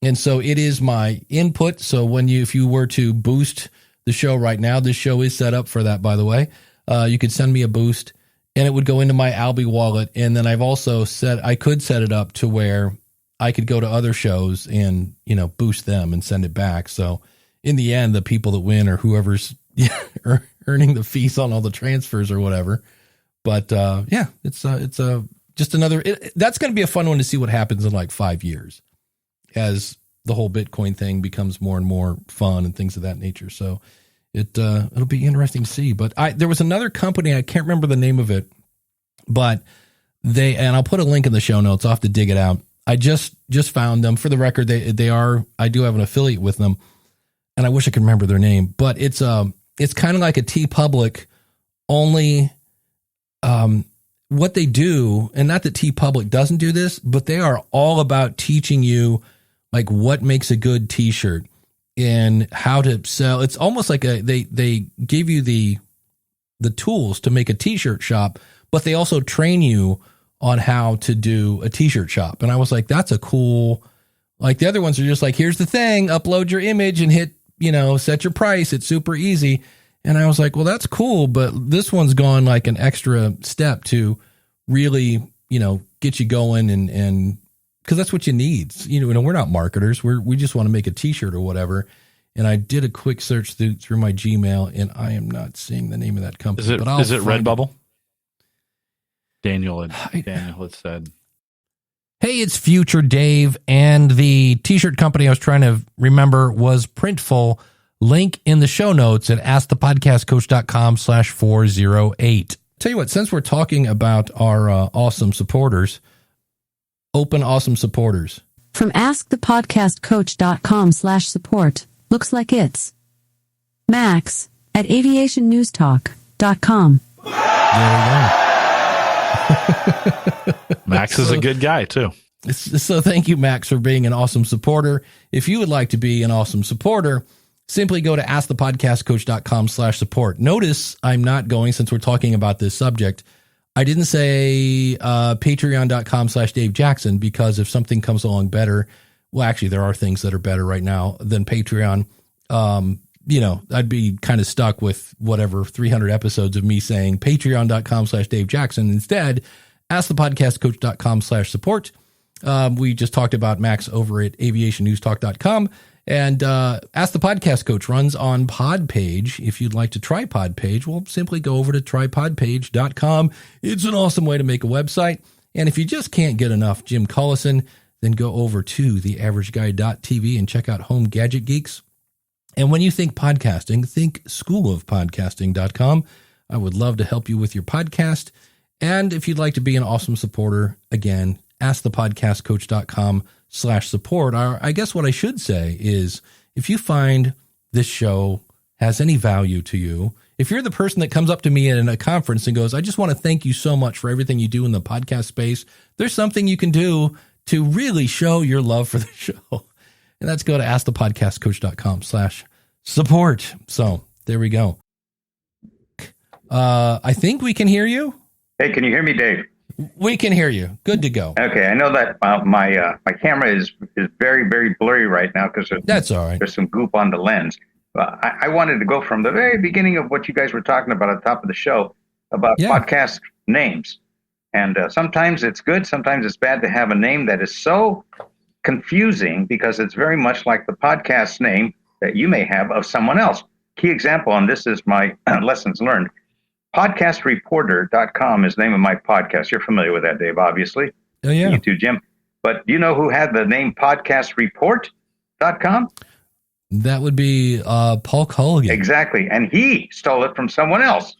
And so it is my input. So if you were to boost the show right now, this show is set up for that, by the way, you could send me a boost and it would go into my Alby wallet. And then I've also I could set it up to where I could go to other shows and, boost them and send it back. So in the end, the people that win are whoever's earning the fees on all the transfers or whatever. But it's just another, that's going to be a fun one to see what happens in like 5 years as the whole Bitcoin thing becomes more and more fun and things of that nature. So it'll be interesting to see. But there was another company, I can't remember the name of it, but and I'll put a link in the show notes. I'll have to dig it out. I just found them. For the record, I do have an affiliate with them, and I wish I could remember their name, but it's kind of like a TeePublic, only what they do, and not that TeePublic doesn't do this, but they are all about teaching you like what makes a good t-shirt and how to sell. It's almost like they give you the tools to make a t-shirt shop, but they also train you on how to do a t-shirt shop. And I was like, that's a cool, like the other ones are just like, here's the thing, upload your image and hit, set your price. It's super easy. And I was like, well, that's cool. But this one's gone like an extra step to really, get you going and because that's what you need. We're not marketers. We just want to make a t-shirt or whatever. And I did a quick search through my Gmail, and I am not seeing the name of that company. Is it Redbubble? Daniel had said, hey, it's Future Dave, and the t-shirt company I was trying to remember was Printful. Link in the show notes at askthepodcastcoach.com/408. Tell you what, since we're talking about our awesome supporters, open awesome supporters. From askthepodcastcoach.com/support. Looks like it's Max at aviationnewstalk.com. There we go. Max is a good guy too. So thank you, Max, for being an awesome supporter. If you would like to be an awesome supporter, simply go to askthepodcastcoach.com/support. Notice I'm not going, since we're talking about this subject, I didn't say patreon.com/Dave Jackson, because if something comes along better, well, actually, there are things that are better right now than Patreon. I'd be kind of stuck with whatever 300 episodes of me saying patreon.com/Dave Jackson. Instead, askthepodcastcoach.com/support. We just talked about Max over at aviationnewstalk.com. And Ask the Podcast Coach runs on Podpage. If you'd like to try Podpage, well, simply go over to trypodpage.com. It's an awesome way to make a website. And if you just can't get enough Jim Collison, then go over to theaverageguy.tv and check out Home Gadget Geeks. And when you think podcasting, think schoolofpodcasting.com. I would love to help you with your podcast. And if you'd like to be an awesome supporter, again, askthepodcastcoach.com/support. I guess what I should say is, if you find this show has any value to you, if you're the person that comes up to me in a conference and goes, I just want to thank you so much for everything you do in the podcast space, there's something you can do to really show your love for the show. And that's go to askthepodcastcoach.com/support. So there we go. I think we can hear you. Hey, can you hear me, Dave? We can hear you. Good to go. Okay, I know that my camera is very, very blurry right now because that's all right. There's some goop on the lens. I wanted to go from the very beginning of what you guys were talking about at the top of the show about podcast names. And sometimes it's good, sometimes it's bad to have a name that is so confusing because it's very much like the podcast name that you may have of someone else. Key example, and this is my lessons learned. Podcastreporter.com is the name of my podcast. You're familiar with that, Dave, obviously. Oh, yeah. You too, Jim. But do you know who had the name podcastreport.com? That would be Paul Culligan. Exactly. And he stole it from someone else.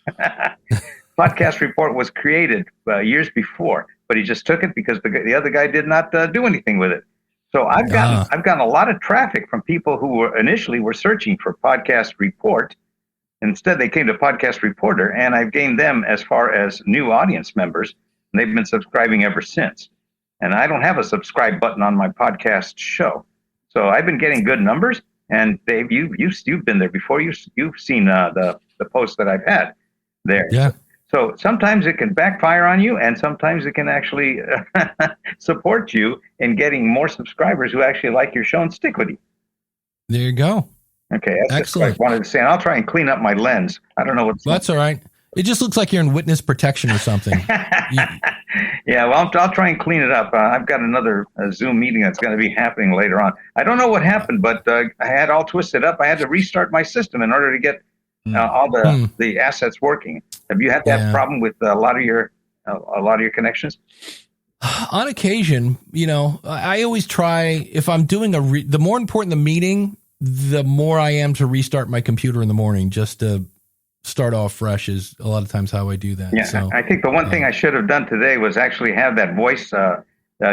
Podcast Report was created years before, but he just took it because the other guy did not do anything with it. So I've gotten a lot of traffic from people who were initially searching for Podcast Report. Instead, they came to Podcast Reporter, and I've gained them as far as new audience members, and they've been subscribing ever since. And I don't have a subscribe button on my podcast show, so I've been getting good numbers. And Dave, you've been there before. You've seen the posts that I've had there. Yeah. So sometimes it can backfire on you, and sometimes it can actually support you in getting more subscribers who actually like your show and stick with you. There you go. Okay, that's excellent. Just what I wanted to say, and I'll try and clean up my lens. I don't know what's. Well, that's all right. It just looks like you're in witness protection or something. Yeah, well, I'll try and clean it up. I've got another Zoom meeting that's going to be happening later on. I don't know what happened, but I had all twisted up. I had to restart my system in order to get all the assets working. Have you had that problem with a lot of your connections? On occasion, I always try, if I'm doing the more important the meeting, the more I am to restart my computer in the morning just to start off fresh is a lot of times how I do that. Yeah, so, I think the one thing I should have done today was actually have that voice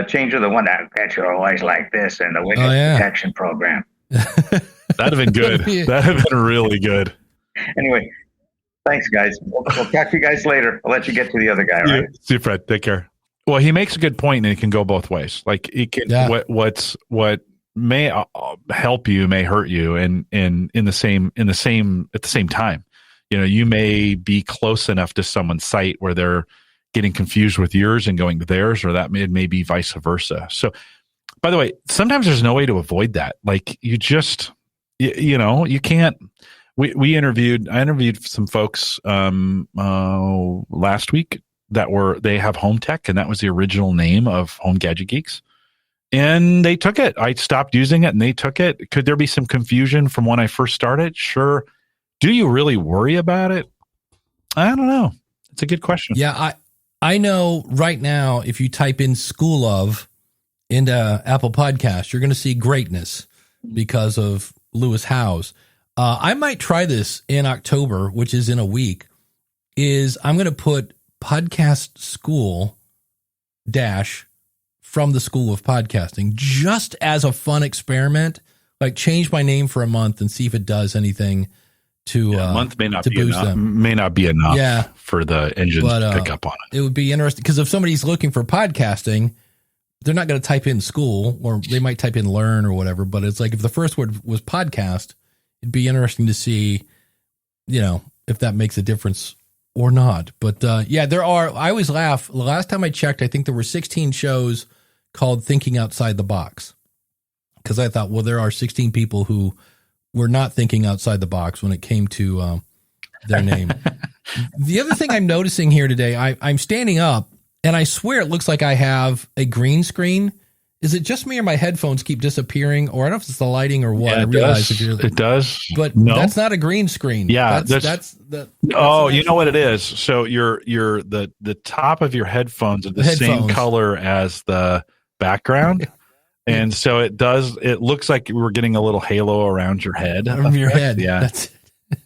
changer, the one that gets your voice like this and the witness protection program. That'd have been good. That'd have been really good. Anyway, thanks, guys. We'll talk to you guys later. I'll let you get to the other guy, right? See you, Fred. Take care. Well, he makes a good point, and it can go both ways. Like it can, what may help you may hurt you, and at the same time. You may be close enough to someone's site where they're getting confused with yours and going to theirs, or that may be vice versa. So, by the way, sometimes there's no way to avoid that. Like you just, you can't. I interviewed some folks last week they have Home Tech, and that was the original name of Home Gadget Geeks. And they took it. I stopped using it, and they took it. Could there be some confusion from when I first started? Sure. Do you really worry about it? I don't know. It's a good question. Yeah, I know right now if you type in School of into Apple Podcast, you're going to see greatness because of Lewis Howes. I might try this in October, which is in a week, I'm going to put podcast school - from the School of Podcasting just as a fun experiment, like change my name for a month and see if it does anything to a month may not to be boost enough, them. may not be enough for the engines to pick up on it. It would be interesting because if somebody's looking for podcasting, they're not going to type in school, or they might type in learn or whatever. But it's like if the first word was podcast, it'd be interesting to see, if that makes a difference or not. But yeah, there are. I always laugh. The last time I checked, I think there were 16 shows called Thinking Outside the Box, because I thought, well, there are 16 people who were not thinking outside the box when it came to their name. The other thing I'm noticing here today, I'm standing up, and I swear it looks like I have a green screen. Is it just me, or my headphones keep disappearing, or I don't know if it's the lighting or what? Yeah, I realize if you're, it does, but no. That's not a green screen. Yeah, that's you know what it is. So the top of your headphones are the same color as the background, and so it looks like we're getting a little halo around your head. From your head, yeah.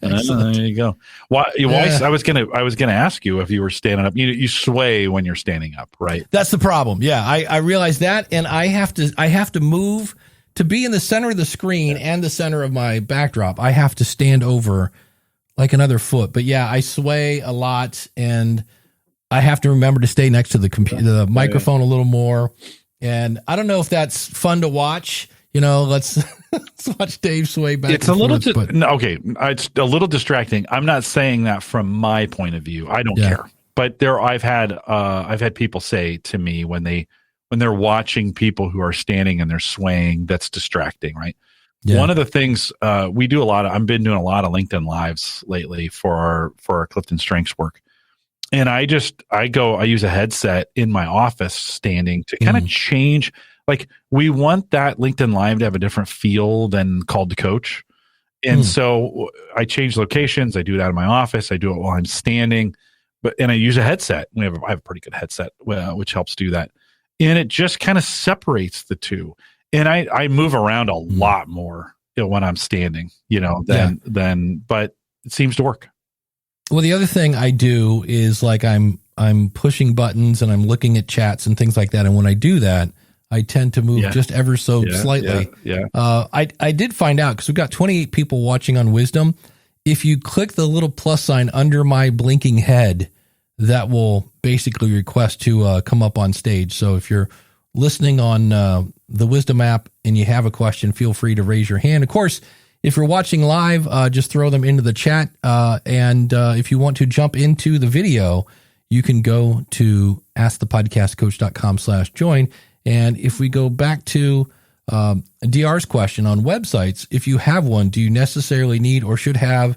There you go. Why? I was gonna ask you if you were standing up. You sway when you're standing up, right? That's the problem. Yeah, I realize that, and I have to move to be in the center of the screen and the center of my backdrop. I have to stand over like another foot. But yeah, I sway a lot, and I have to remember to stay next to the microphone a little more. And I don't know if that's fun to watch. Let's watch Dave sway back. It's a little okay. It's a little distracting. I'm not saying that from my point of view. I don't care. But I've had people say to me when they're watching people who are standing and they're swaying, that's distracting, right? Yeah. One of the things we do I've been doing a lot of LinkedIn Lives lately for our Clifton Strengths work. And I use a headset in my office standing to kind of change. Like, we want that LinkedIn Live to have a different feel than Called to Coach. And so I change locations. I do it out of my office. I do it while I'm standing, and I use a headset. I have a pretty good headset, which helps do that. And it just kind of separates the two. And I move around a lot more when I'm standing, but it seems to work. Well, the other thing I do is like I'm pushing buttons and I'm looking at chats and things like that. And when I do that, I tend to move just ever so slightly. Yeah. I did find out, because we've got 28 people watching on Wisdom. If you click the little plus sign under my blinking head, that will basically request to come up on stage. So if you're listening on the Wisdom app and you have a question, feel free to raise your hand. Of course, if you're watching live, just throw them into the chat. And if you want to jump into the video, you can go to askthepodcastcoach.com/join. And if we go back to DR's question on websites, if you have one, do you necessarily need or should have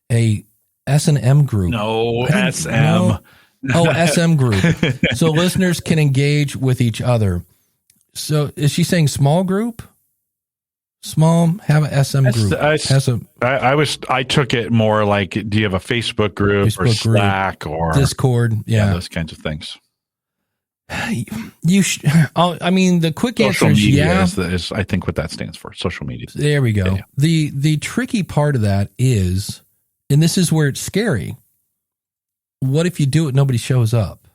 a S&M group? No, SM. No. Oh, SM group. So listeners can engage with each other. So is she saying small group? Small, have a SM group. I took it more like, do you have a Facebook group or Slack or Discord? Yeah, those kinds of things. You the quick answer is is I think what that stands for. Social media. There we go. Yeah. The tricky part of that is, and this is where it's scary, what if you do it, nobody shows up?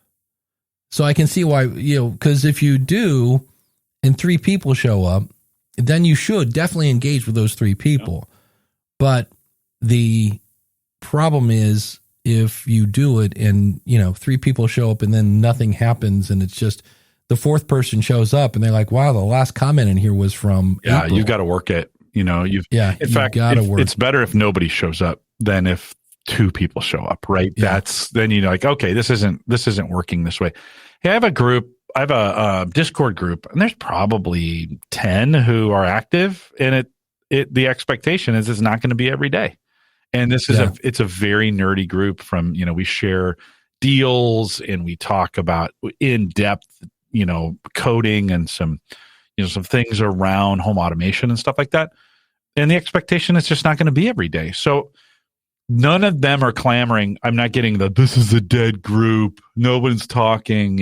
So I can see why, because if you do and 3 people show up, then you should definitely engage with those 3 people. Yeah. But the problem is, if you do it and 3 people show up and then nothing happens, and it's just the 4th person shows up and they're like, wow, the last comment in here was from April. You've got to work it. In fact, it's better if nobody shows up than if 2 people show up, right? Yeah. Then okay, this isn't working this way. Hey, I have a Discord group, and there's probably 10 who are active, and the expectation is it's not going to be every day. And this is it's a very nerdy group. From we share deals and we talk about in depth coding and some some things around home automation and stuff like that. And the expectation is just not going to be every day. So none of them are clamoring. I'm not getting this is a dead group. No one's talking.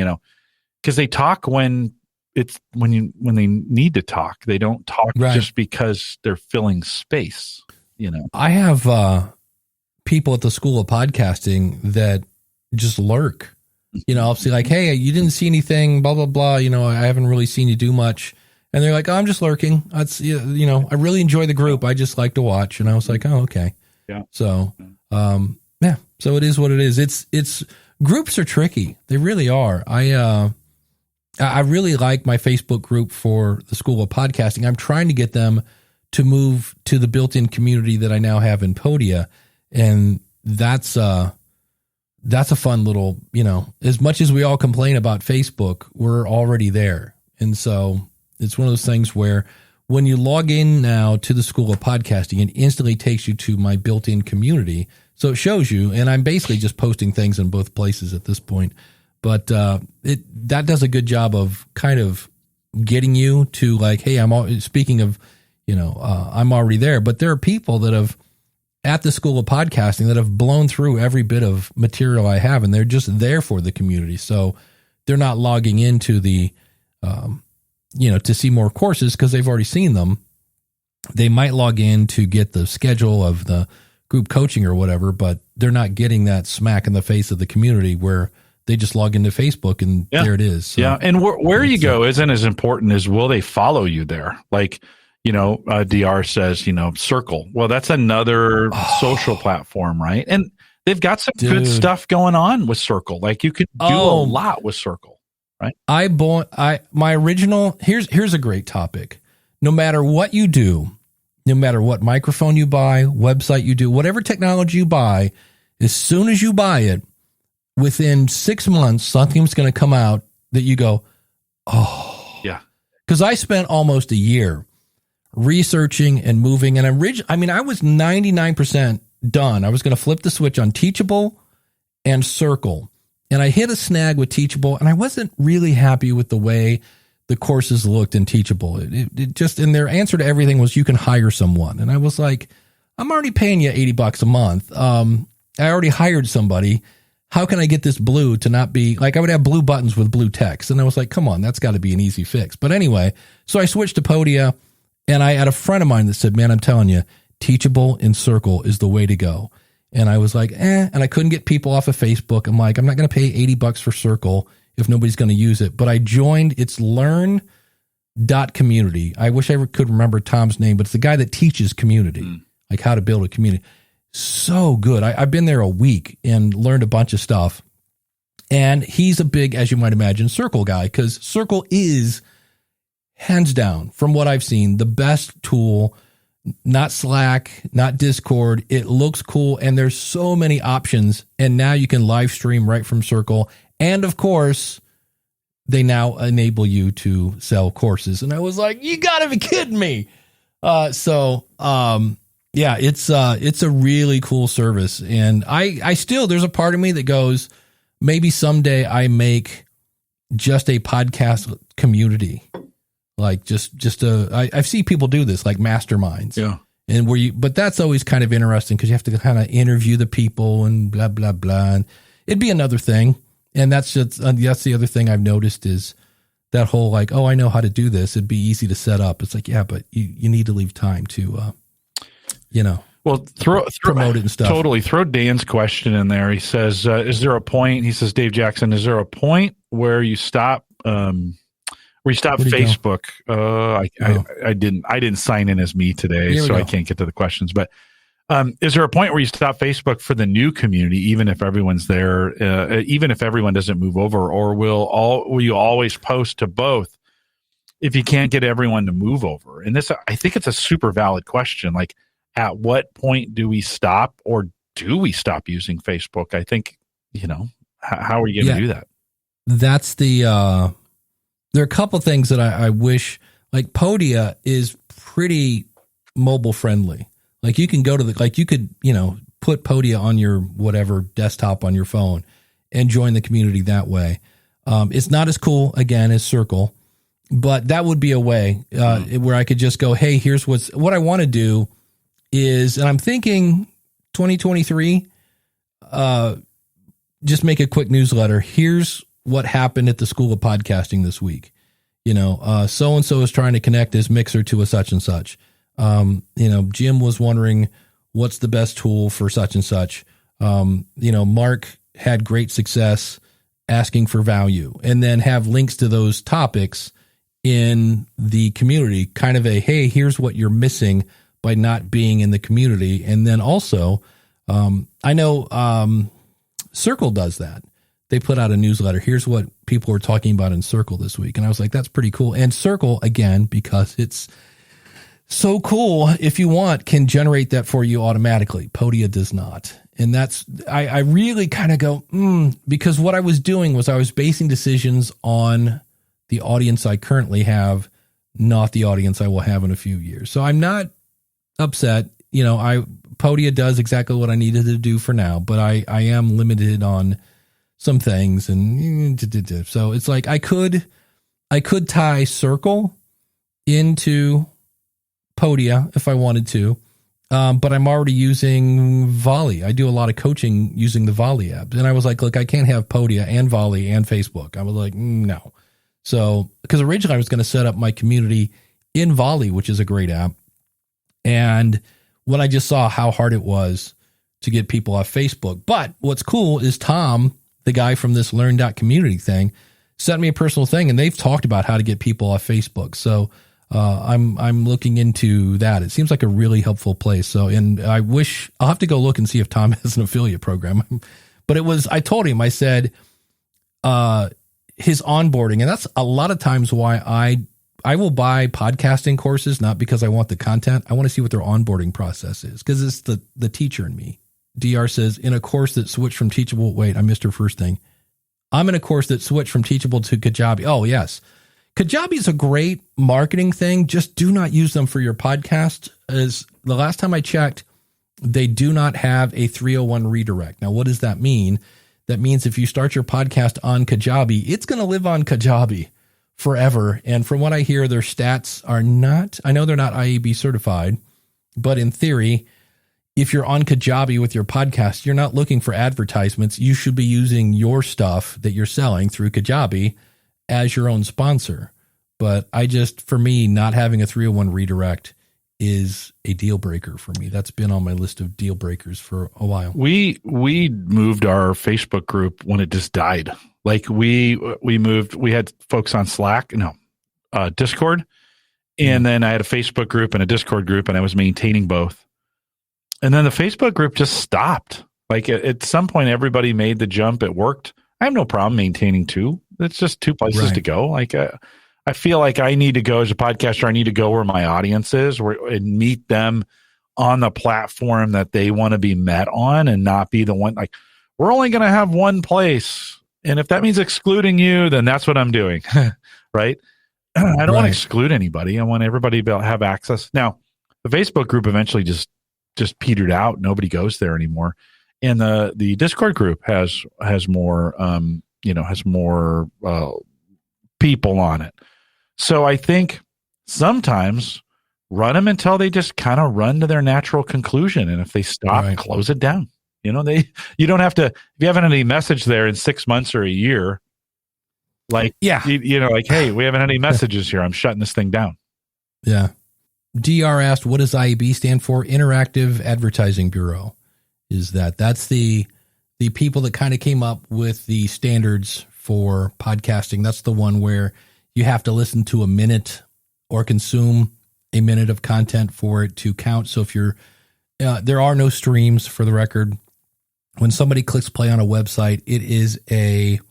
Because they talk when they need to talk. They don't talk just because they're filling space. I have people at the School of Podcasting that just lurk. I'll see like, hey, you didn't see anything, blah, blah, blah. I haven't really seen you do much. And they're like, oh, I'm just lurking. That's, I really enjoy the group. I just like to watch. And I was like, oh, okay. Yeah. So, so it is what it is. It's groups are tricky. They really are. I really like my Facebook group for the School of Podcasting. I'm trying to get them to move to the built-in community that I now have in Podia. And that's that's a fun little, as much as we all complain about Facebook, we're already there. And so it's one of those things where when you log in now to the School of Podcasting, it instantly takes you to my built-in community. So it shows you, and I'm basically just posting things in both places at this point. But that does a good job of kind of getting you to like, hey, speaking of, I'm already there. But there are people that have at the School of Podcasting that have blown through every bit of material I have, and they're just there for the community. So they're not logging into the, to see more courses because they've already seen them. They might log in to get the schedule of the group coaching or whatever, but they're not getting that smack in the face of the community where they just log into Facebook and there it is. So, yeah. And where you go isn't as important as will they follow you there? Like, DR says, Circle. Well, that's another social platform, right? And they've got some good stuff going on with Circle. Like you could do a lot with Circle, right? My original, here's a great topic. No matter what you do, no matter what microphone you buy, website you do, whatever technology you buy, as soon as you buy it, within 6 months, something's going to come out that you go, oh. Yeah. Because I spent almost a year researching and moving. And I was 99% done. I was going to flip the switch on Teachable and Circle. And I hit a snag with Teachable, and I wasn't really happy with the way the courses looked in Teachable. It just, and their answer to everything was you can hire someone. And I was like, I'm already paying you $80 a month. I already hired somebody. How can I get this blue to not be like, I would have blue buttons with blue text. And I was like, come on, that's got to be an easy fix. But anyway, so I switched to Podia, and I had a friend of mine that said, man, I'm telling you, Teachable and Circle is the way to go. And I was like, and I couldn't get people off of Facebook. I'm like, I'm not going to pay $80 for Circle if nobody's going to use it. But I joined its learn.community. I wish I could remember Tom's name, but it's the guy that teaches community, like how to build a community. So good. I've been there a week and learned a bunch of stuff. And he's a big, as you might imagine, Circle guy, because Circle is hands down, from what I've seen, the best tool. Not Slack, not Discord. It looks cool, and there's so many options. And now you can live stream right from Circle. And of course, they now enable you to sell courses. And I was like, you gotta be kidding me. Yeah, it's a really cool service. And I still, there's a part of me that goes, maybe someday I make just a podcast community. Like I see people do this, like masterminds. Yeah. And but that's always kind of interesting because you have to kind of interview the people and blah, blah, blah. And it'd be another thing. And that's the other thing I've noticed is that whole like, oh, I know how to do this. It'd be easy to set up. It's like, yeah, but you need to leave time to, well, promote it and stuff. Totally. Throw Dan's question in there. He says, is there a point? He says, Dave Jackson, is there a point where you stop, Facebook? I didn't sign in as me today, so I can't get to the questions. But is there a point where you stop Facebook for the new community, even if everyone's there, even if everyone doesn't move over, or will you always post to both if you can't get everyone to move over? And this, I think it's a super valid question. Like, at what point do we stop, or do we stop using Facebook? I think, how are you going to do that? That's the. There are a couple things that I wish, like Podia is pretty mobile friendly. Like you can go to you could, put Podia on your whatever desktop on your phone and join the community that way. It's not as cool again as Circle, but that would be a way where I could just go, hey, here's what I want to do is, and I'm thinking 2023, just make a quick newsletter. Here's what happened at the School of Podcasting this week. So-and-so is trying to connect his mixer to a such and such. Jim was wondering what's the best tool for such and such. Mark had great success asking for value, and then have links to those topics in the community, kind of a, hey, here's what you're missing by not being in the community. And then also, I know Circle does that. They put out a newsletter. Here's what people were talking about in Circle this week. And I was like, that's pretty cool. And Circle, again, because it's so cool, if you want, can generate that for you automatically. Podia does not. And that's, I really kind of go, because what I was doing was I was basing decisions on the audience I currently have, not the audience I will have in a few years. So I'm not upset. Podia does exactly what I needed to do for now, but I am limited on some things. And so it's like, I could tie Circle into Podia if I wanted to. But I'm already using Volley. I do a lot of coaching using the Volley app. And I was like, look, I can't have Podia and Volley and Facebook. I was like, no. So, because originally I was going to set up my community in Volley, which is a great app. And when I just saw how hard it was to get people off Facebook. But what's cool is Tom, the guy from this learn.community thing, sent me a personal thing, and they've talked about how to get people off Facebook. So, I'm looking into that. It seems like a really helpful place. So, and I'll have to go look and see if Tom has an affiliate program, but I told him, I said, his onboarding, and that's a lot of times why I will buy podcasting courses, not because I want the content. I want to see what their onboarding process is, because it's the teacher in me. DR says, in a course that switched from Teachable. Wait, I missed her first thing. I'm in a course that switched from Teachable to Kajabi. Oh, yes. Kajabi is a great marketing thing. Just do not use them for your podcast. As the last time I checked, they do not have a 301 redirect. Now, what does that mean? That means if you start your podcast on Kajabi, it's going to live on Kajabi forever. And from what I hear, their stats are not, I know they're not IAB certified, but in theory, if you're on Kajabi with your podcast, you're not looking for advertisements. You should be using your stuff that you're selling through Kajabi as your own sponsor. But for me, not having a 301 redirect is a deal breaker for me. That's been on my list of deal breakers for a while. We moved our Facebook group when it just died. Like we had folks on Discord, and then I had a Facebook group and a Discord group, and I was maintaining both. And then the Facebook group just stopped. Like at some point, everybody made the jump. It worked. I have no problem maintaining two. It's just two places to go. Like I feel like I need to go as a podcaster. I need to go where my audience is, and meet them on the platform that they want to be met on, and not be the one like, we're only going to have one place. And if that means excluding you, then that's what I'm doing. Right. I don't want to exclude anybody. I want everybody to have access. Now, the Facebook group eventually just petered out. Nobody goes there anymore. And the Discord group has more, people on it. So I think sometimes run them until they just kind of run to their natural conclusion. And if they stop, close it down. You don't have to, if you haven't had any message there in 6 months or a year, like, hey, we haven't had any messages here. I'm shutting this thing down. Yeah. DR asked, what does IAB stand for? Interactive Advertising Bureau. That's the people that kind of came up with the standards for podcasting. That's the one where you have to listen to a minute or consume a minute of content for it to count. So if there are no streams, for the record. When somebody clicks play on a website, it is it's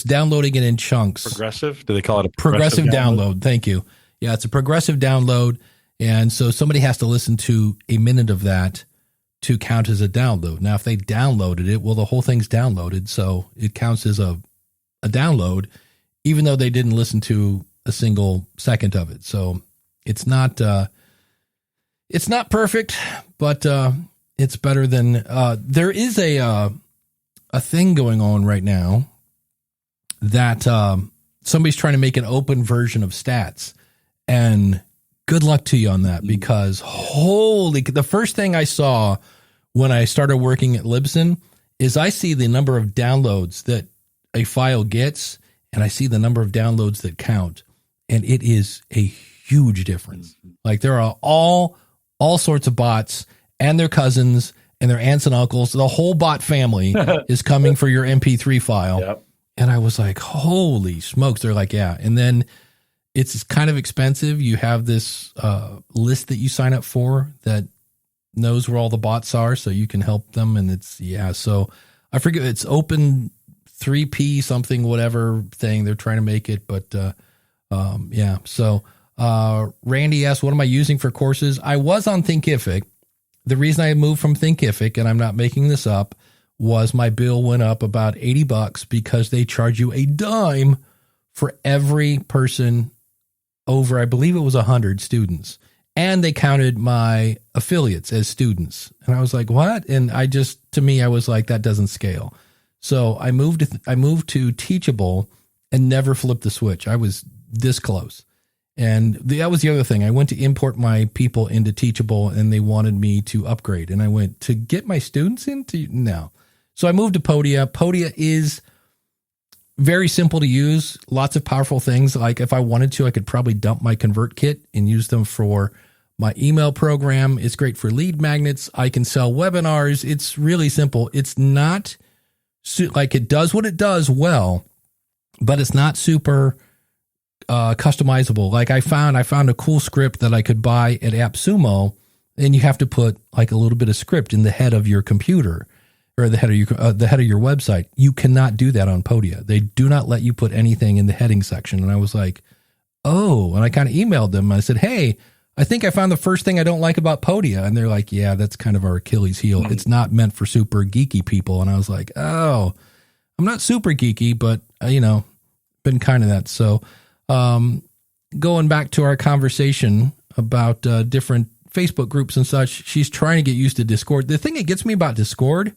downloading it in chunks. Progressive? Do they call it a progressive download? Thank you. Yeah, it's a progressive download. And so somebody has to listen to a minute of that to count as a download. Now, if they downloaded it, well, the whole thing's downloaded. So it counts as a download, even though they didn't listen to a single second of it. So it's not perfect, but it's better than, there is a thing going on right now that somebody's trying to make an open version of stats, and good luck to you on that, because the first thing I saw when I started working at Libsyn is I see the number of downloads that a file gets, and I see the number of downloads that count, and it is a huge difference. Like there are all sorts of bots and their cousins and their aunts and uncles. The whole bot family is coming for your MP3 file. Yep. And I was like, holy smokes. They're like, yeah. And then it's kind of expensive. You have this list that you sign up for that knows where all the bots are, so you can help them. And so I forget, it's open 3P something, whatever thing they're trying to make it. But So Randy asked, what am I using for courses? I was on Thinkific. the reason I moved from Thinkific, and I'm not making this up, was my bill went up about $80 because they charge you a dime for every person over, I believe it was 100 students. And they counted my affiliates as students. And I was like, what? And to me, I was like, that doesn't scale. So I moved to Teachable and never flipped the switch. I was this close. And that was the other thing. I went to import my people into Teachable and they wanted me to upgrade. And I went to get my students into, no. So I moved to Podia. Podia is very simple to use. Lots of powerful things. Like if I wanted to, I could probably dump my ConvertKit and use them for my email program. It's great for lead magnets. I can sell webinars. It's really simple. It's not like it does what it does well, but it's not super customizable. Like I found a cool script that I could buy at AppSumo, and you have to put like a little bit of script in the head of your computer or the head of your website. You cannot do that on Podia. They do not let you put anything in the heading section. And I was like, oh, and I kind of emailed them. I said, hey, I think I found the first thing I don't like about Podia. And they're like, yeah, that's kind of our Achilles heel. It's not meant for super geeky people. And I was like, oh, I'm not super geeky, but been kind of that. So, going back to our conversation about different Facebook groups and such, she's trying to get used to Discord. The thing that gets me about Discord,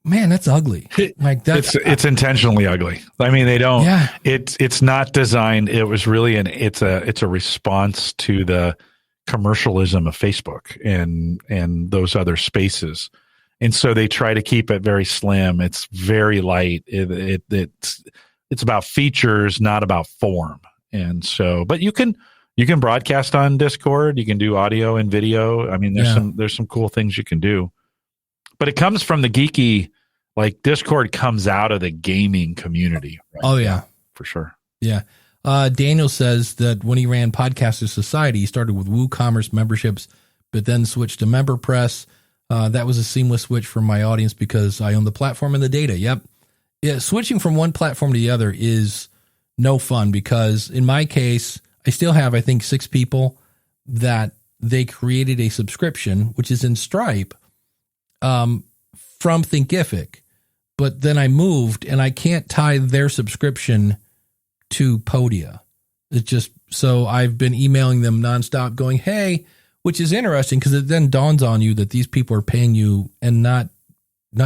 man, that's ugly. Like that's it's intentionally ugly. I mean, they don't. Yeah. It's not designed. It was really it's a response to the commercialism of Facebook and those other spaces, and so they try to keep it very slim. It's very light. It's about features, not about form. And so, but you can broadcast on Discord. You can do audio and video. I mean, there's some cool things you can do. But it comes from the geeky, like Discord comes out of the gaming community. Right? Oh yeah, for sure. Yeah. Daniel says that when he ran Podcaster Society, he started with WooCommerce memberships, but then switched to MemberPress. That was a seamless switch for my audience because I own the platform and the data. Yep. Yeah, switching from one platform to the other is no fun because in my case, I still have, I think, 6 people that they created a subscription, which is in Stripe, from Thinkific. But then I moved and I can't tie their subscription to Podia. It's just, so I've been emailing them nonstop going, hey, which is interesting because it then dawns on you that these people are paying you and not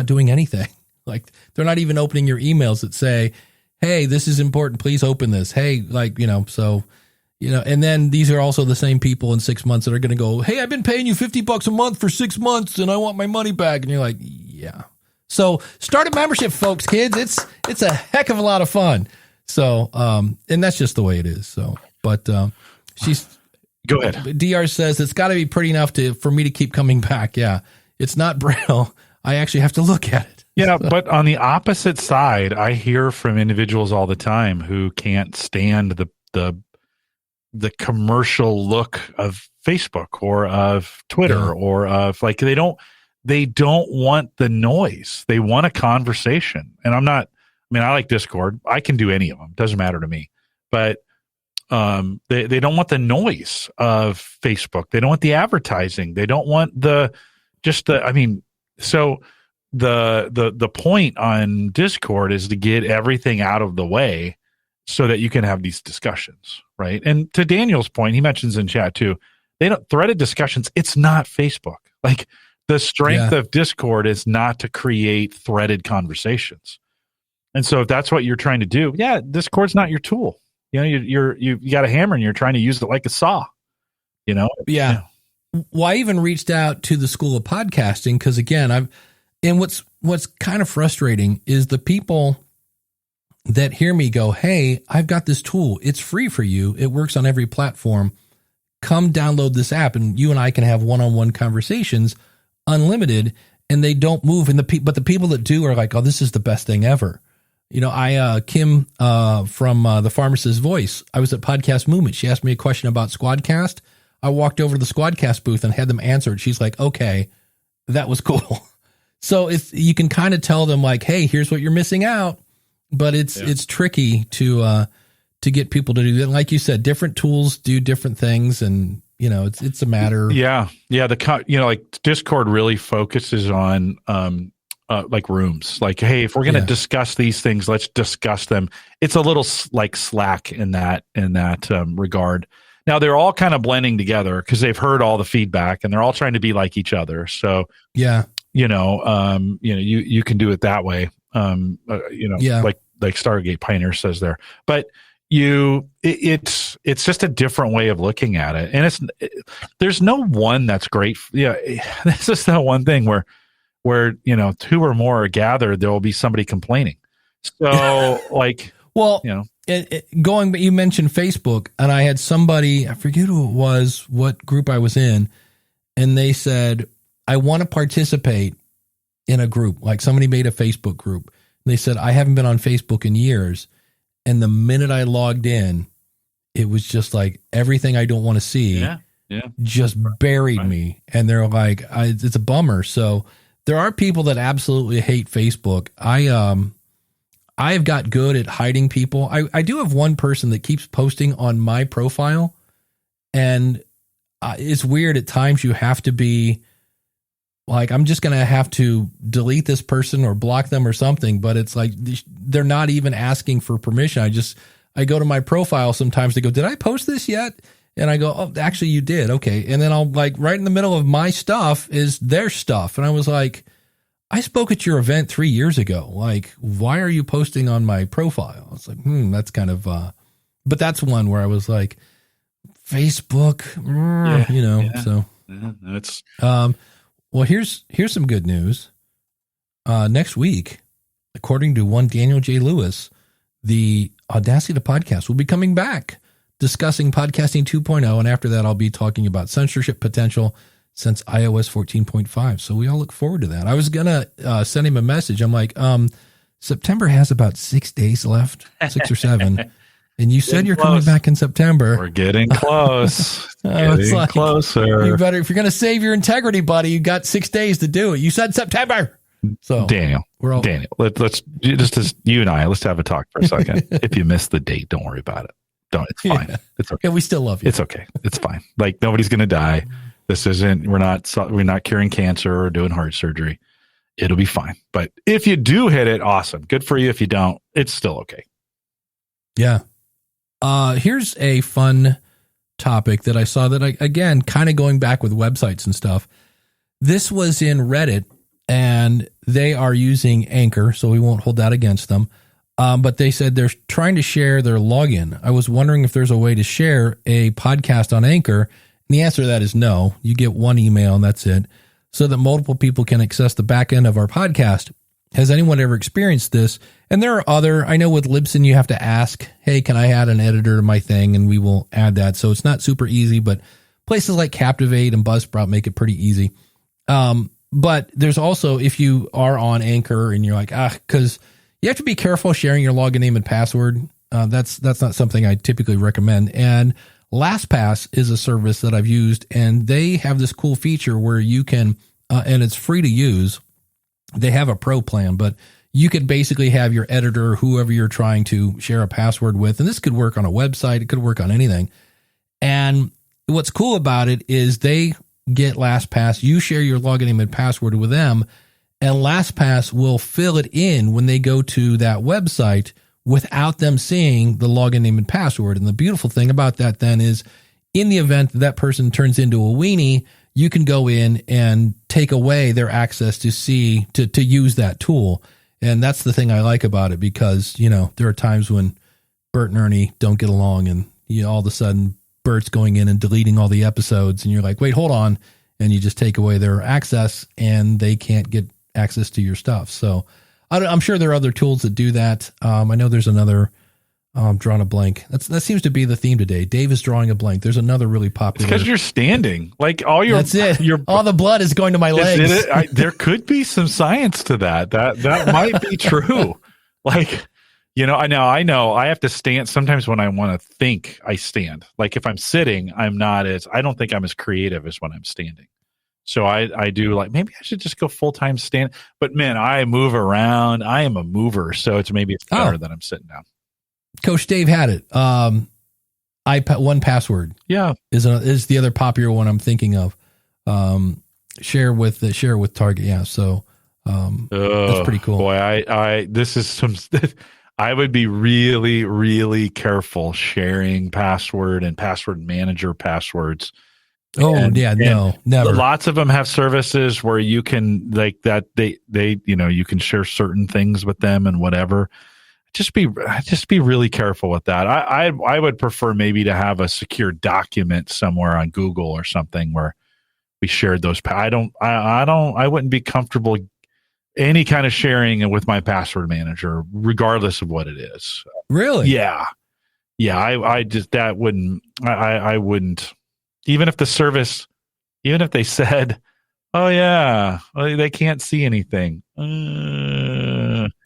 doing anything. Like they're not even opening your emails that say, hey, this is important. Please open this. Hey, and then these are also the same people in 6 months that are going to go, hey, I've been paying you $50 a month for 6 months and I want my money back. And you're like, yeah. So start a membership, folks, kids. It's a heck of a lot of fun. So, and that's just the way it is. So, but, she's go ahead. DR says it's got to be pretty enough for me to keep coming back. Yeah. It's not Braille. I actually have to look at it. Yeah, but on the opposite side, I hear from individuals all the time who can't stand the commercial look of Facebook or of Twitter or of like they don't want the noise. They want a conversation. And I like Discord. I can do any of them. Doesn't matter to me. But they don't want the noise of Facebook. They don't want the advertising. They don't want so the point on Discord is to get everything out of the way so that you can have these discussions, right? And to Daniel's point, he mentions in chat too, threaded discussions. It's not Facebook. Like the strength of Discord is not to create threaded conversations. And so if that's what you're trying to do, Discord's not your tool. You got a hammer and you're trying to use it like a saw, Yeah. Well, I even reached out to the School of Podcasting because again, and what's kind of frustrating is the people that hear me go, hey, I've got this tool. It's free for you. It works on every platform. Come download this app and you and I can have one-on-one conversations, unlimited, and they don't move. But the people that do are like, oh, this is the best thing ever. Kim from the Pharmacist's Voice, I was at Podcast Movement. She asked me a question about Squadcast. I walked over to the Squadcast booth and had them answer it. She's like, okay, that was cool. So you can kind of tell them like, hey, here's what you're missing out. But it's tricky to get people to do that. Like you said, different tools do different things. And, it's a matter. Yeah. Like Discord really focuses on like rooms. Like, hey, if we're going to discuss these things, let's discuss them. It's a little like Slack in that regard. Now they're all kind of blending together because they've heard all the feedback and they're all trying to be like each other. So you can do it that way. Like Stargate Pioneer says there, but it's just a different way of looking at it. And there's no one that's great. Yeah. This is the one thing where, two or more are gathered, there will be somebody complaining. So like, well, but you mentioned Facebook, and I had somebody, I forget who it was, what group I was in, and they said, I want to participate in a group. Like somebody made a Facebook group. And they said, I haven't been on Facebook in years. And the minute I logged in, it was just like everything I don't want to see just buried me. And they're like, it's a bummer. So there are people that absolutely hate Facebook. I've got good at hiding people. I do have one person that keeps posting on my profile, and it's weird at times. You have to be like, I'm just going to have to delete this person or block them or something, but it's like, they're not even asking for permission. I go to my profile sometimes, they go, did I post this yet? And I go, oh, actually you did. Okay. And then I'll like right in the middle of my stuff is their stuff. And I was like, I spoke at your event 3 years ago. Like, why are you posting on my profile? It's like, that's kind of, but that's one where I was like, Facebook, so. Yeah, it's, well, here's some good news. Next week, according to one Daniel J. Lewis, the Audacity to Podcast will be coming back, discussing podcasting 2.0. And after that, I'll be talking about censorship potential since iOS 14.5. So we all look forward to that. I was going to send him a message. I'm like, September has about 6 days left, 6 or 7. And you said you're coming back in September. We're getting close. Getting closer. If you're going to save your integrity, buddy, you got 6 days to do it. You said September. So Daniel, let's just you and let's have a talk for a second. If you missed the date, don't worry about it. It's fine. Yeah. It's okay. Yeah, we still love you. It's okay. It's fine. Like nobody's going to die. This isn't, we're not curing cancer or doing heart surgery. It'll be fine. But if you do hit it, awesome. Good for you. If you don't, it's still okay. Yeah. Here's a fun topic that I saw that again, kind of going back with websites and stuff. This was in Reddit, and they are using Anchor, so we won't hold that against them. But they said they're trying to share their login. I was wondering if there's a way to share a podcast on Anchor. And the answer to that is no. You get one email and that's it, so that multiple people can access the back end of our podcast. Has anyone ever experienced this? And there are I know with Libsyn, you have to ask, hey, can I add an editor to my thing? And we will add that. So it's not super easy, but places like Captivate and Buzzsprout make it pretty easy. But there's also, if you are on Anchor and you're like, because you have to be careful sharing your login name and password. That's not something I typically recommend. And LastPass is a service that I've used, and they have this cool feature where you can, and it's free to use. They have a pro plan, but you could basically have your editor, whoever you're trying to share a password with. And this could work on a website. It could work on anything. And what's cool about it is they get LastPass. You share your login name and password with them, and LastPass will fill it in when they go to that website without them seeing the login name and password. And the beautiful thing about that then is, in the event that person turns into a weenie, you can go in and take away their access to use that tool. And that's the thing I like about it, because, there are times when Bert and Ernie don't get along, and all of a sudden Bert's going in and deleting all the episodes, and you're like, wait, hold on. And you just take away their access and they can't get access to your stuff. So I'm sure there are other tools that do that. I know there's another, drawing a blank. That seems to be the theme today. Dave is drawing a blank. There's another really popular. Because you're standing, like that's it. All the blood is going to my legs. There could be some science to that. That might be true. Like, I know I have to stand. Sometimes when I want to think, I stand. Like if I'm sitting, I don't think I'm as creative as when I'm standing. So I do, like, maybe I should just go full-time stand. But man, I move around. I am a mover. So maybe it's better that I'm sitting down. Coach Dave had it. One Password. Yeah. Is the other popular one I'm thinking of. Share with Target. Yeah. So that's pretty cool. Boy, this is some. I would be really, really careful sharing password and password manager passwords. No, never. Lots of them have services where you can like that. They you can share certain things with them and whatever. Just be really careful with that. I would prefer maybe to have a secure document somewhere on Google or something where we shared those. I wouldn't be comfortable any kind of sharing with my password manager, regardless of what it is. Really? Yeah. I just, that wouldn't, I wouldn't, even if the service, even if they said, oh yeah, they can't see anything.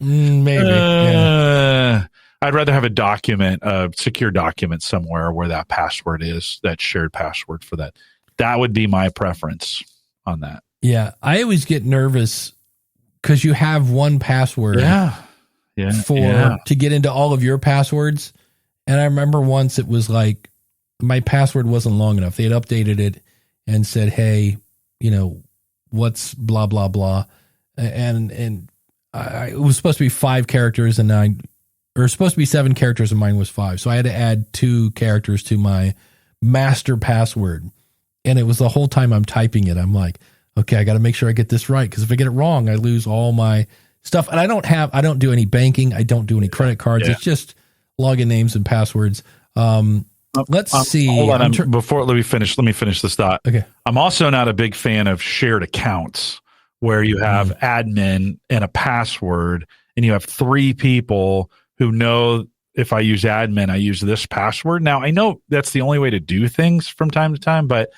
Maybe. Yeah. I'd rather have a document, a secure document somewhere where that password is, that shared password for that. That would be my preference on that. Yeah. I always get nervous because you have one password to get into all of your passwords. And I remember once it was like my password wasn't long enough. They had updated it and said, hey, what's blah, blah, blah. And it was supposed to be 5 characters or supposed to be 7 characters and mine was 5. So I had to add 2 characters to my master password. And it was the whole time I'm typing it. I'm like, okay, I got to make sure I get this right. Cause if I get it wrong, I lose all my stuff. And I don't do any banking. I don't do any credit cards. It's just login names and passwords. Let's see. Hold on. Let me finish this thought. Okay. I'm also not a big fan of shared accounts where you have admin and a password and you have 3 people who know if I use admin, I use this password. Now I know that's the only way to do things from time to time, but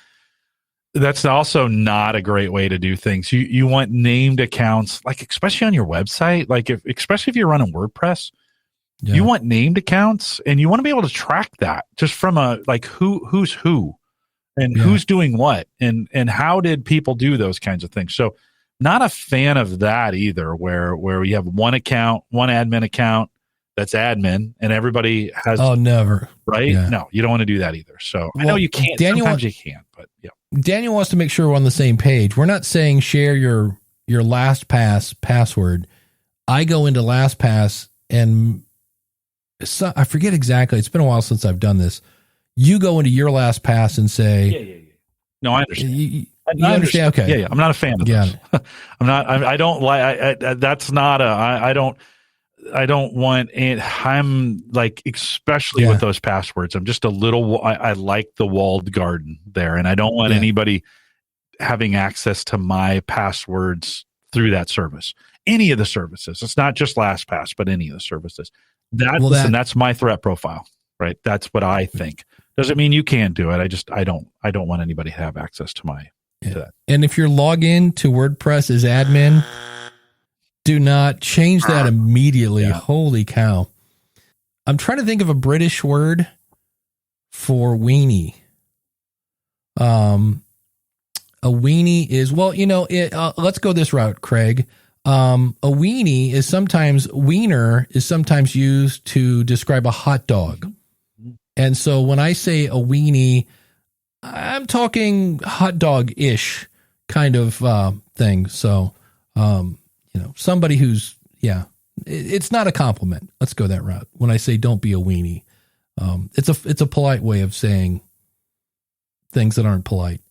that's also not a great way to do things. You want named accounts, like especially on your website, like especially if you're running WordPress, you want named accounts and you want to be able to track that just from who's who and who's doing what and how did people do those kinds of things. So not a fan of that either, where we have one account, one admin account that's admin and everybody has. Oh, never. Right. Yeah. No, you don't want to do that either. So I know you can't. Sometimes you can, but yeah. Daniel wants to make sure we're on the same page. We're not saying share your LastPass password. I go into LastPass and I forget exactly. It's been a while since I've done this. You go into your LastPass and say, yeah. No, I understand. You understand? Okay. Yeah. I'm not a fan of those. I'm not. I don't like. That's not a. I don't want it. I'm like, especially with those passwords, I'm just a little, I like the walled garden there. And I don't want anybody having access to my passwords through that service. Any of the services. It's not just LastPass, but any of the services. That's my threat profile, right? That's what I think. Doesn't mean you can do it. I don't want anybody to have access to to that. And if your login to WordPress is admin, do not change that immediately. Yeah. Holy cow. I'm trying to think of a British word for weenie. A weenie is, let's go this route, Craig. A weenie is wiener is sometimes used to describe a hot dog. And so when I say a weenie, I'm talking hot dog-ish kind of thing. So, somebody who's, it's not a compliment. Let's go that route. When I say don't be a weenie, it's a polite way of saying things that aren't polite.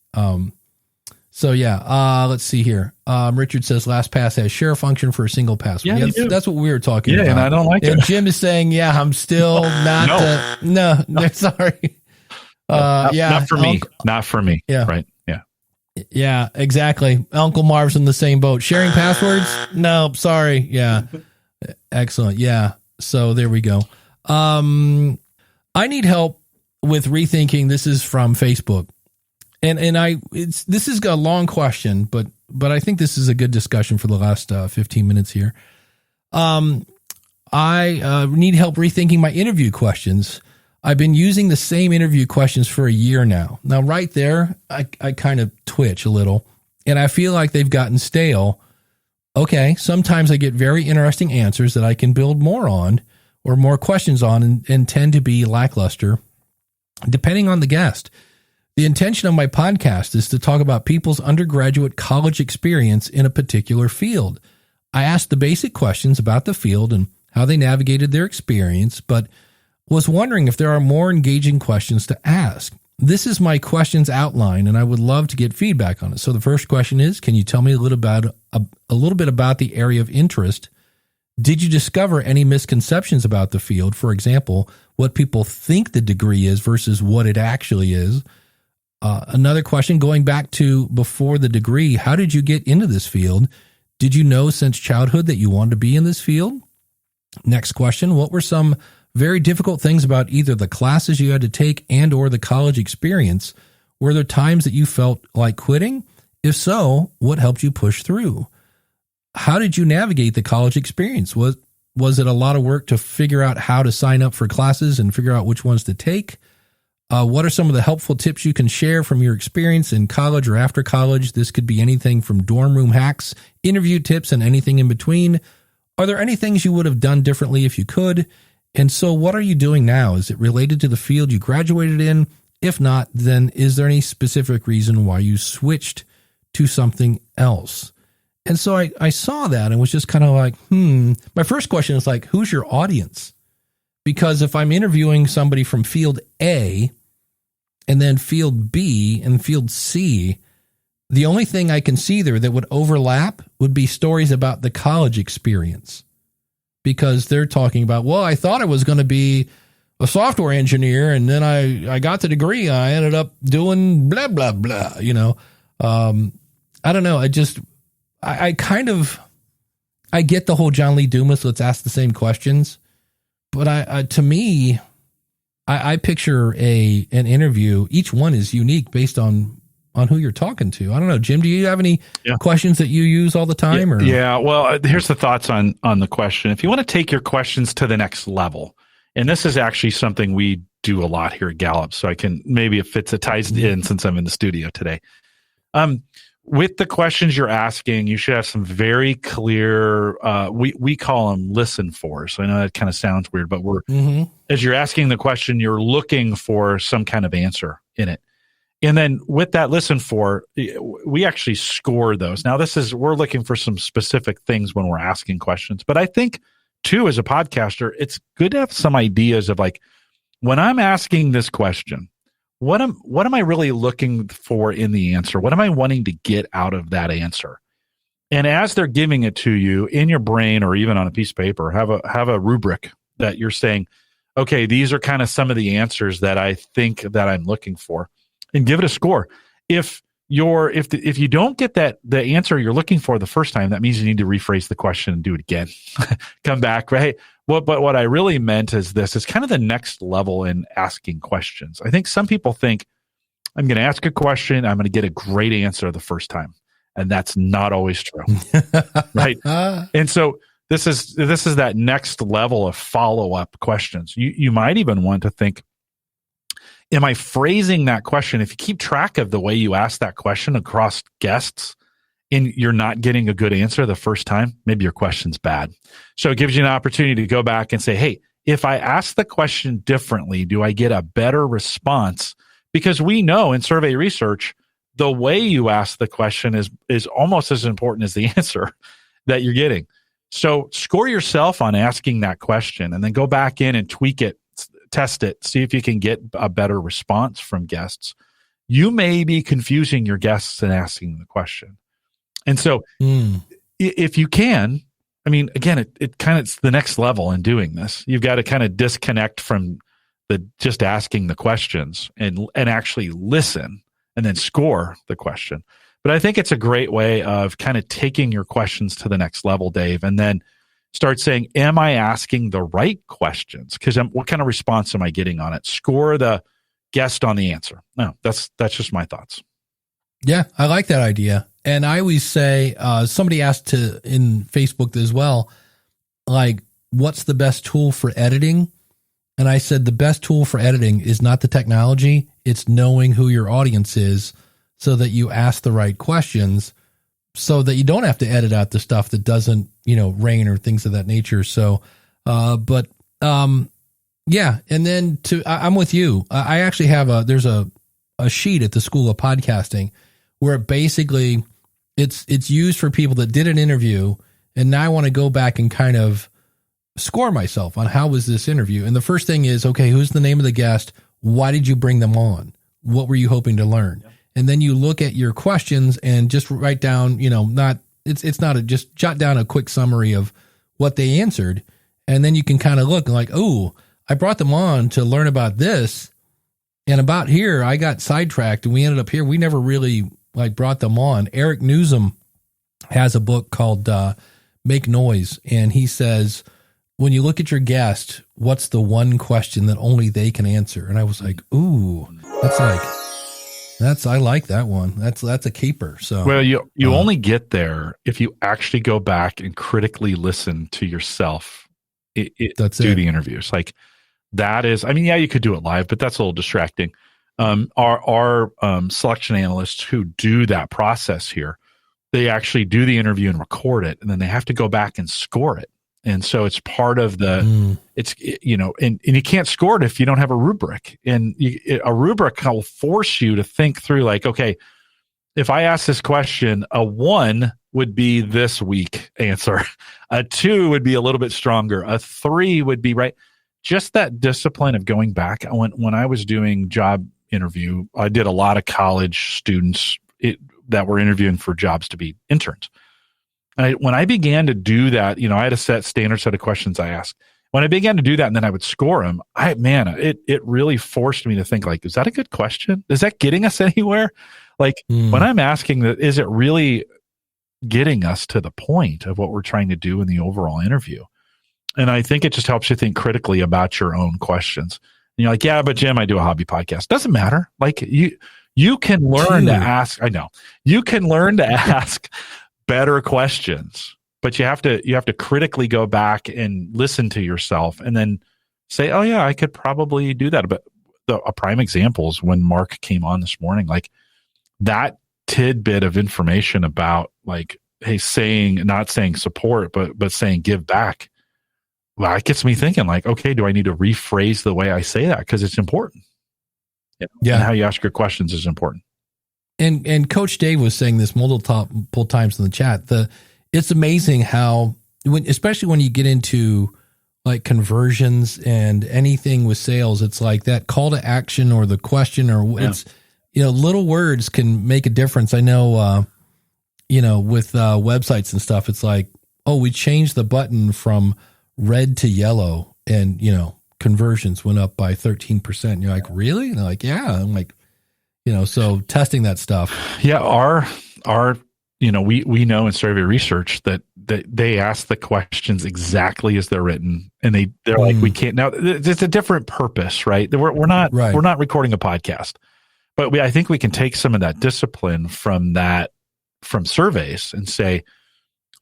Let's see here. Richard says LastPass has share function for a single password. Yeah, that's what we were talking about. And I don't like it. And Jim is saying, I'm still not. No, sorry. Not for me. Not for me. Yeah. Right. Yeah. Yeah, exactly. Uncle Marv's in the same boat. Sharing passwords? No, sorry. Yeah. Excellent. Yeah. So there we go. I need help with rethinking. This is from Facebook. And this is a long question, but I think this is a good discussion for the last 15 minutes here. I need help rethinking my interview questions. I've been using the same interview questions for a year now. Now, right there, I kind of twitch a little, and I feel like they've gotten stale. Okay, sometimes I get very interesting answers that I can build more on or more questions on and tend to be lackluster. depending on the guest. The intention of my podcast is to talk about people's undergraduate college experience in a particular field. I ask the basic questions about the field and how they navigated their experience, but was wondering if there are more engaging questions to ask. This is my questions outline, and I would love to get feedback on it. So the first question is, can you tell me a little bit about the area of interest? Did you discover any misconceptions about the field? For example, what people think the degree is versus what it actually is. Another question, going back to before the degree, how did you get into this field? Did you know since childhood that you wanted to be in this field? Next question, what were some very difficult things about either the classes you had to take and or the college experience? Were there times that you felt like quitting? If so, what helped you push through? How did you navigate the college experience? Was it a lot of work to figure out how to sign up for classes and figure out which ones to take? What are some of the helpful tips you can share from your experience in college or after college? This could be anything from dorm room hacks, interview tips, and anything in between. Are there any things you would have done differently if you could? And so what are you doing now? Is it related to the field you graduated in? If not, then is there any specific reason why you switched to something else? And so I saw that and was just kind of like, My first question is like, who's your audience? Because if I'm interviewing somebody from field A and then field B and field C, the only thing I can see there that would overlap would be stories about the college experience. Because they're talking about, well, I thought I was going to be a software engineer, and then I got the degree. I ended up doing blah, blah, blah, I don't know. I get the whole John Lee Dumas, let's ask the same questions. But to me, I picture an interview. Each one is unique based on who you're talking to. I don't know, Jim, do you have any questions that you use all the time? Yeah. Well, here's the thoughts on the question. If you want to take your questions to the next level, and this is actually something we do a lot here at Gallup, so it ties in since I'm in the studio today. With the questions you're asking, you should have some very clear, we call them listen for. So I know that kind of sounds weird, but as you're asking the question, you're looking for some kind of answer in it. And then with that listen for, we actually score those. Now we're looking for some specific things when we're asking questions, but I think too, as a podcaster, it's good to have some ideas of like, when I'm asking this question, what am I really looking for in the answer? What am I wanting to get out of that answer? And as they're giving it to you in your brain or even on a piece of paper, have a rubric that you're saying, okay, these are kind of some of the answers that I think that I'm looking for, and give it a score. If you don't get the answer you're looking for the first time, that means you need to rephrase the question and do it again. Come back, right? But what I really meant is this is kind of the next level in asking questions. I think some people think, I'm going to ask a question, I'm going to get a great answer the first time. And that's not always true. Right? And so this is that next level of follow-up questions. You might even want to think, am I phrasing that question? If you keep track of the way you ask that question across guests and you're not getting a good answer the first time, maybe your question's bad. So it gives you an opportunity to go back and say, hey, if I ask the question differently, do I get a better response? Because we know in survey research, the way you ask the question is almost as important as the answer that you're getting. So score yourself on asking that question and then go back in and tweak it, test it, see if you can get a better response from guests. You may be confusing your guests in asking the question. And so if you can, I mean, again, it's the next level in doing this. You've got to kind of disconnect from just asking the questions and actually listen and then score the question. But I think it's a great way of kind of taking your questions to the next level, Dave, and then start saying, am I asking the right questions? Because what kind of response am I getting on it? Score the guest on the answer. No, that's just my thoughts. Yeah, I like that idea. And I always say, somebody asked in Facebook as well, like, what's the best tool for editing? And I said, the best tool for editing is not the technology. It's knowing who your audience is so that you ask the right questions so that you don't have to edit out the stuff that doesn't, rain or things of that nature. So, Yeah. And then I'm with you. I actually have there's a sheet at the School of Podcasting where it basically it's used for people that did an interview. And now I want to go back and kind of score myself on how was this interview. And the first thing is, okay, who's the name of the guest? Why did you bring them on? What were you hoping to learn? Yep. And then you look at your questions and just write down, just jot down a quick summary of what they answered. And then you can kind of look like, oh, I brought them on to learn about this. And about here, I got sidetracked and we ended up here. We never really brought them on. Eric Newsom has a book called Make Noise. And he says, when you look at your guest, what's the one question that only they can answer? And I was like, ooh, I like that one. That's a keeper. So, well, you only get there if you actually go back and critically listen to yourself. Do the interviews. Like that is, you could do it live, but that's a little distracting. Our selection analysts who do that process here, they actually do the interview and record it, and then they have to go back and score it. And so it's part of and you can't score it if you don't have a rubric. And a rubric will force you to think through like, okay, if I ask this question, a 1 would be this weak answer. A 2 would be a little bit stronger. A 3 would be right. Just that discipline of going back. When I was doing job interview, I did a lot of college students that were interviewing for jobs to be interns. When I began to do that, I had a standard set of questions I asked. When I began to do that and then I would score them, it really forced me to think like, is that a good question? Is that getting us anywhere? Like when I'm asking that, is it really getting us to the point of what we're trying to do in the overall interview? And I think it just helps you think critically about your own questions. And you're like, yeah, but Jim, I do a hobby podcast. Doesn't matter. Like you can learn to ask. I know you can learn to ask better questions, but you have to critically go back and listen to yourself and then say, oh yeah, I could probably do that. But a prime example is when Mark came on this morning, like that tidbit of information about like, hey, not saying support, but saying give back. Well, it gets me thinking like, okay, do I need to rephrase the way I say that? Because it's important. Yeah. And how you ask your questions is important. And Coach Dave was saying this multiple times in the chat. It's amazing how, especially when you get into like conversions and anything with sales, it's like that call to action or the question or it's, little words can make a difference. I know, with websites and stuff, it's like, oh, we changed the button from red to yellow and, conversions went up by 13%. You're like, really? And they're like, yeah. I'm like, so testing that stuff. Yeah. We know in survey research that they ask the questions exactly as they're written, and they're like, we can't now. It's a different purpose, right? We're not recording a podcast, but I think we can take some of that discipline from surveys and say,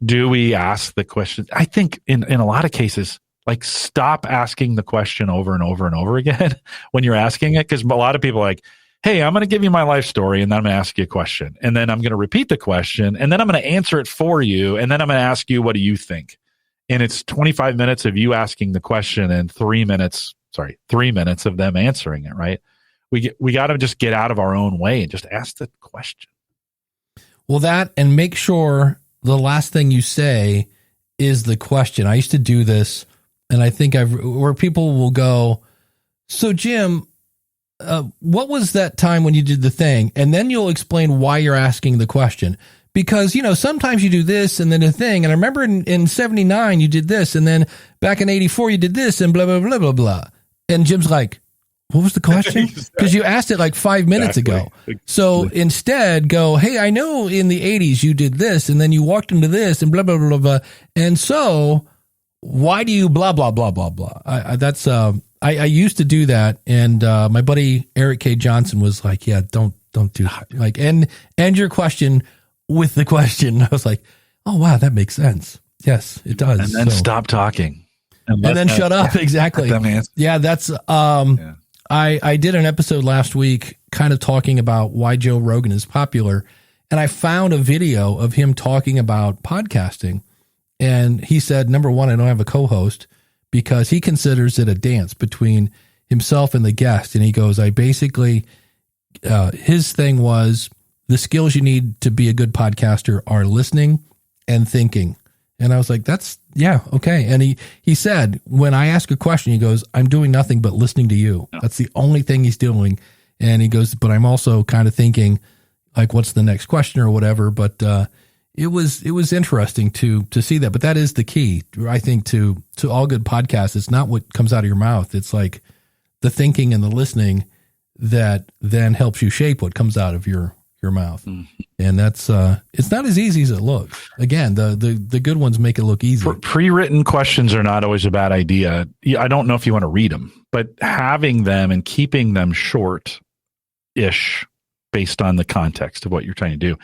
do we ask the question? I think in a lot of cases, like stop asking the question over and over and over again when you're asking it, because a lot of people are like, hey, I'm going to give you my life story, and then I'm going to ask you a question, and then I'm going to repeat the question, and then I'm going to answer it for you, and then I'm going to ask you, what do you think? And it's 25 minutes of you asking the question and 3 minutes of them answering it, right? We got to just get out of our own way and just ask the question. Well, that, and make sure the last thing you say is the question. I used to do this, and I think where people will go, so Jim, what was that time when you did the thing? And then you'll explain why you're asking the question. Because, sometimes you do this and then a thing. And I remember in 79, you did this. And then back in 84, you did this and blah, blah, blah, blah, blah. And Jim's like, what was the question? Because you asked it like 5 minutes ago. So instead go, hey, I know in the 80s you did this and then you walked into this and blah, blah, blah, blah. And so why do you blah, blah, blah, blah, blah? I used to do that, and my buddy Eric K. Johnson was like, "Yeah, don't do that." Like, end your question with the question. I was like, "Oh wow, that makes sense. Yes, it does." And then stop talking, and then shut up. Yeah, exactly. Yeah, that's. I did an episode last week, kind of talking about why Joe Rogan is popular, and I found a video of him talking about podcasting, and he said, "Number one, I don't have a co-host." because he considers it a dance between himself and the guest. And he goes, I basically, his thing was the skills you need to be a good podcaster are listening and thinking. And I was like, yeah, okay. And he said, when I ask a question, he goes, I'm doing nothing but listening to you. That's the only thing he's doing. And he goes, but I'm also kind of thinking like, what's the next question or whatever. But, it was interesting to see that, but that is the key, I think, to all good podcasts. It's not what comes out of your mouth. It's like the thinking and the listening that then helps you shape what comes out of your mouth. And that's, it's not as easy as it looks. Again, the good ones make it look easy. Pre-written questions are not always a bad idea. I don't know if you want to read them, but having them and keeping them short-ish based on the context of what you're trying to do,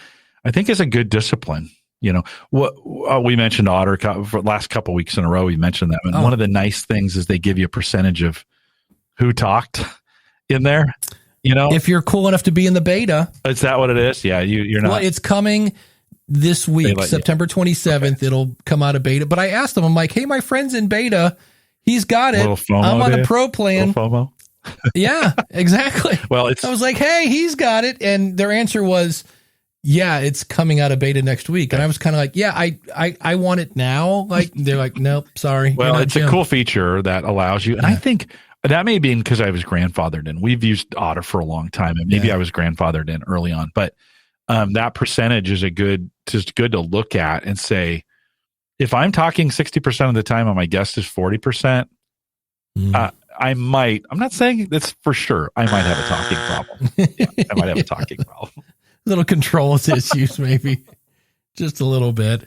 I think is a good discipline. You know, what we mentioned Otter for the last couple of weeks in a row, we mentioned that. And one of the nice things is they give you a percentage of who talked in there. You know, if you're cool enough to be in the beta. Is that what it is? Yeah, you're not. Well, it's coming this week, September 27th. It'll come out of beta. But I asked them, I'm like, hey, my friend's in beta. He's got it. FOMO, I'm on the pro plan. FOMO. Yeah, exactly. Well, I was like, hey, he's got it. And their answer was, yeah, it's coming out of beta next week. And I was kind of like, yeah, I want it now. Like, they're like, nope, sorry. Well, it's a cool feature that allows you. And I think that may be because I was grandfathered in. We've used Otter for a long time, and maybe I was grandfathered in early on. But that percentage is just good to look at and say, if I'm talking 60% of the time and my guest is 40%, I'm not saying that's for sure. I might have a talking problem. Yeah, I might have a talking problem. Little controls issues, maybe just a little bit.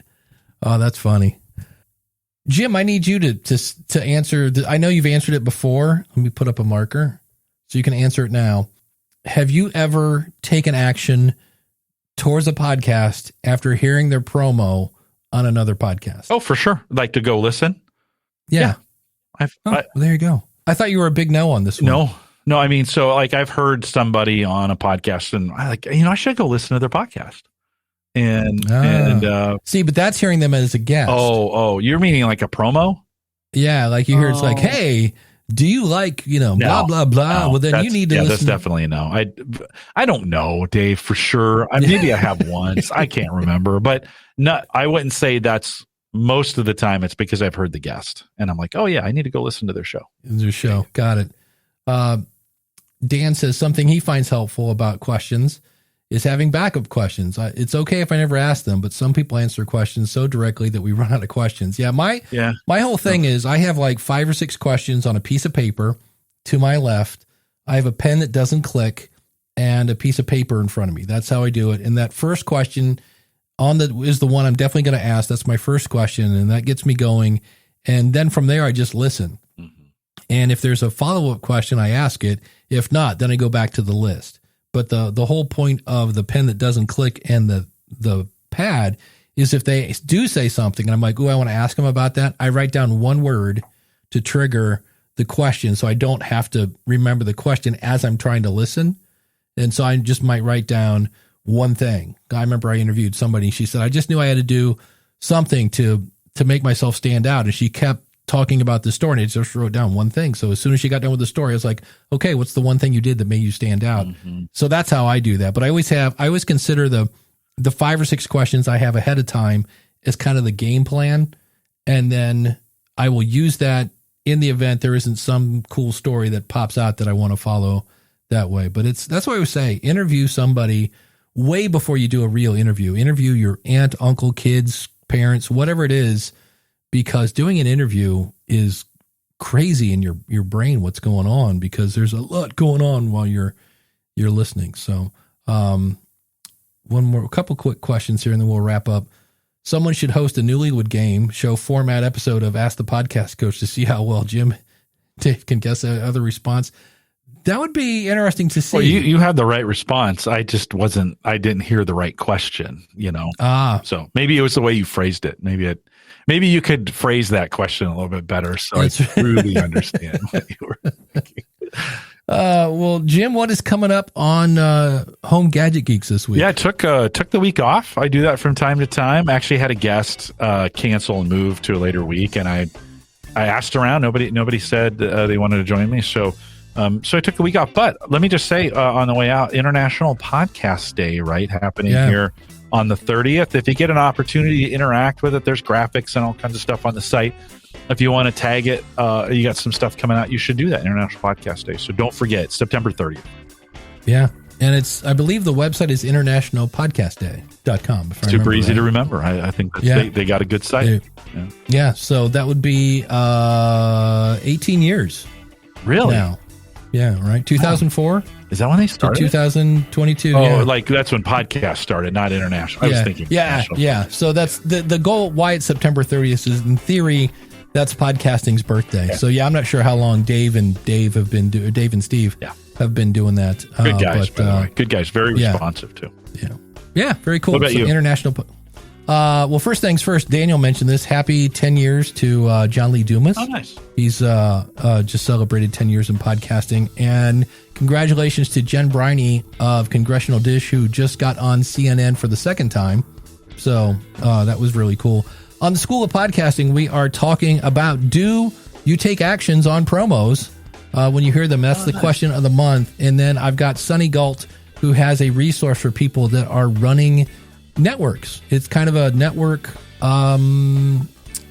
Oh, that's funny. Jim, I need you to answer. I know you've answered it before. Let me put up a marker so you can answer it now. Have you ever taken action towards a podcast after hearing their promo on another podcast? Oh, for sure. Like to go listen. Yeah. Well, there you go. I thought you were a big no on this one. No. I mean, so like I've heard somebody on a podcast and I I should go listen to their podcast. And see, but that's hearing them as a guest. Oh, you're meaning like a promo? Yeah. Like you hear it's like, hey, do you like, blah, blah, blah. No, well, then you need to listen. That's definitely a no. I don't know, Dave, for sure. Maybe I have once. I can't remember, but I wouldn't say that's most of the time. It's because I've heard the guest and I'm like, oh yeah, I need to go listen to their show. Got it. Dan says something he finds helpful about questions is having backup questions. It's okay if I never ask them, but some people answer questions so directly that we run out of questions. Yeah. My whole thing is I have like 5 or 6 questions on a piece of paper to my left. I have a pen that doesn't click and a piece of paper in front of me. That's how I do it. And that first question is the one I'm definitely going to ask. That's my first question. And that gets me going. And then from there, I just listen. And if there's a follow-up question, I ask it. If not, then I go back to the list. But the whole point of the pen that doesn't click and the pad is if they do say something and I'm like, oh, I want to ask them about that, I write down one word to trigger the question so I don't have to remember the question as I'm trying to listen. And so I just might write down one thing. I remember I interviewed somebody. She said, I just knew I had to do something to make myself stand out. And she kept talking about the story and I just wrote down one thing. So as soon as she got done with the story, I was like, okay, what's the one thing you did that made you stand out? So that's how I do that. But I always consider the 5 or 6 questions I have ahead of time as kind of the game plan. And then I will use that in the event there isn't some cool story that pops out that I want to follow that way. But that's what I would say. Interview somebody way before you do a real interview. Interview your aunt, uncle, kids, parents, whatever it is, because doing an interview is crazy in your brain, what's going on, because there's a lot going on while you're listening. So a couple quick questions here and then we'll wrap up. Someone should host a Newlywed Game show format episode of Ask the Podcast Coach to see how well Dave can guess other response. That would be interesting to see. Well, you had the right response. I didn't hear the right question, So maybe it was the way you phrased it. Maybe you could phrase that question a little bit better so I truly understand what you were thinking. Well, Jim, what is coming up on Home Gadget Geeks this week? Yeah, I took the week off. I do that from time to time. Actually had a guest cancel and move to a later week, and I I asked around. Nobody said they wanted to join me. So I took a week off. But let me just say on the way out, International Podcast Day, right, happening here on the 30th. If you get an opportunity to interact with it, there's graphics and all kinds of stuff on the site. If you want to tag it, you got some stuff coming out, you should do that, International Podcast Day. So don't forget, September 30th. Yeah. And I believe the website is internationalpodcastday.com. Super easy to remember. I think they got a good site. Yeah. So that would be 18 years. Really? Now. Yeah, right. 2004? Is that when they started? 2022. Oh, like that's when podcasts started, not international. I was thinking. Yeah. So that's the goal. Why it's September 30th is, in theory, that's podcasting's birthday. Yeah. So I'm not sure how long Dave and Steve have been doing that. Good guys, by the way. Good guys. Very responsive too. Yeah. Very cool. What about you? International. Well, first things first. Daniel mentioned this. Happy 10 years to John Lee Dumas. Oh, nice. He's just celebrated 10 years in podcasting, and congratulations to Jen Briney of Congressional Dish, who just got on CNN for the second time. So that was really cool. On the School of Podcasting, we are talking about, do you take actions on promos when you hear them? That's the question of the month. And then I've got Sunny Galt, who has a resource for people that are running networks. It's kind of a network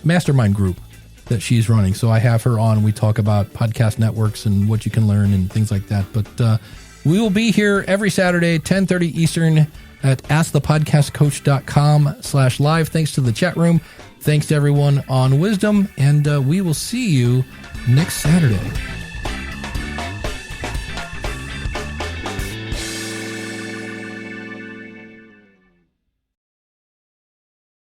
mastermind group that she's running. So I have her on. We talk about podcast networks and what you can learn and things like that. But we will be here every Saturday, 10:30 Eastern at askthepodcastcoach.com/live. Thanks to the chat room. Thanks to everyone on Wisdom. And we will see you next Saturday.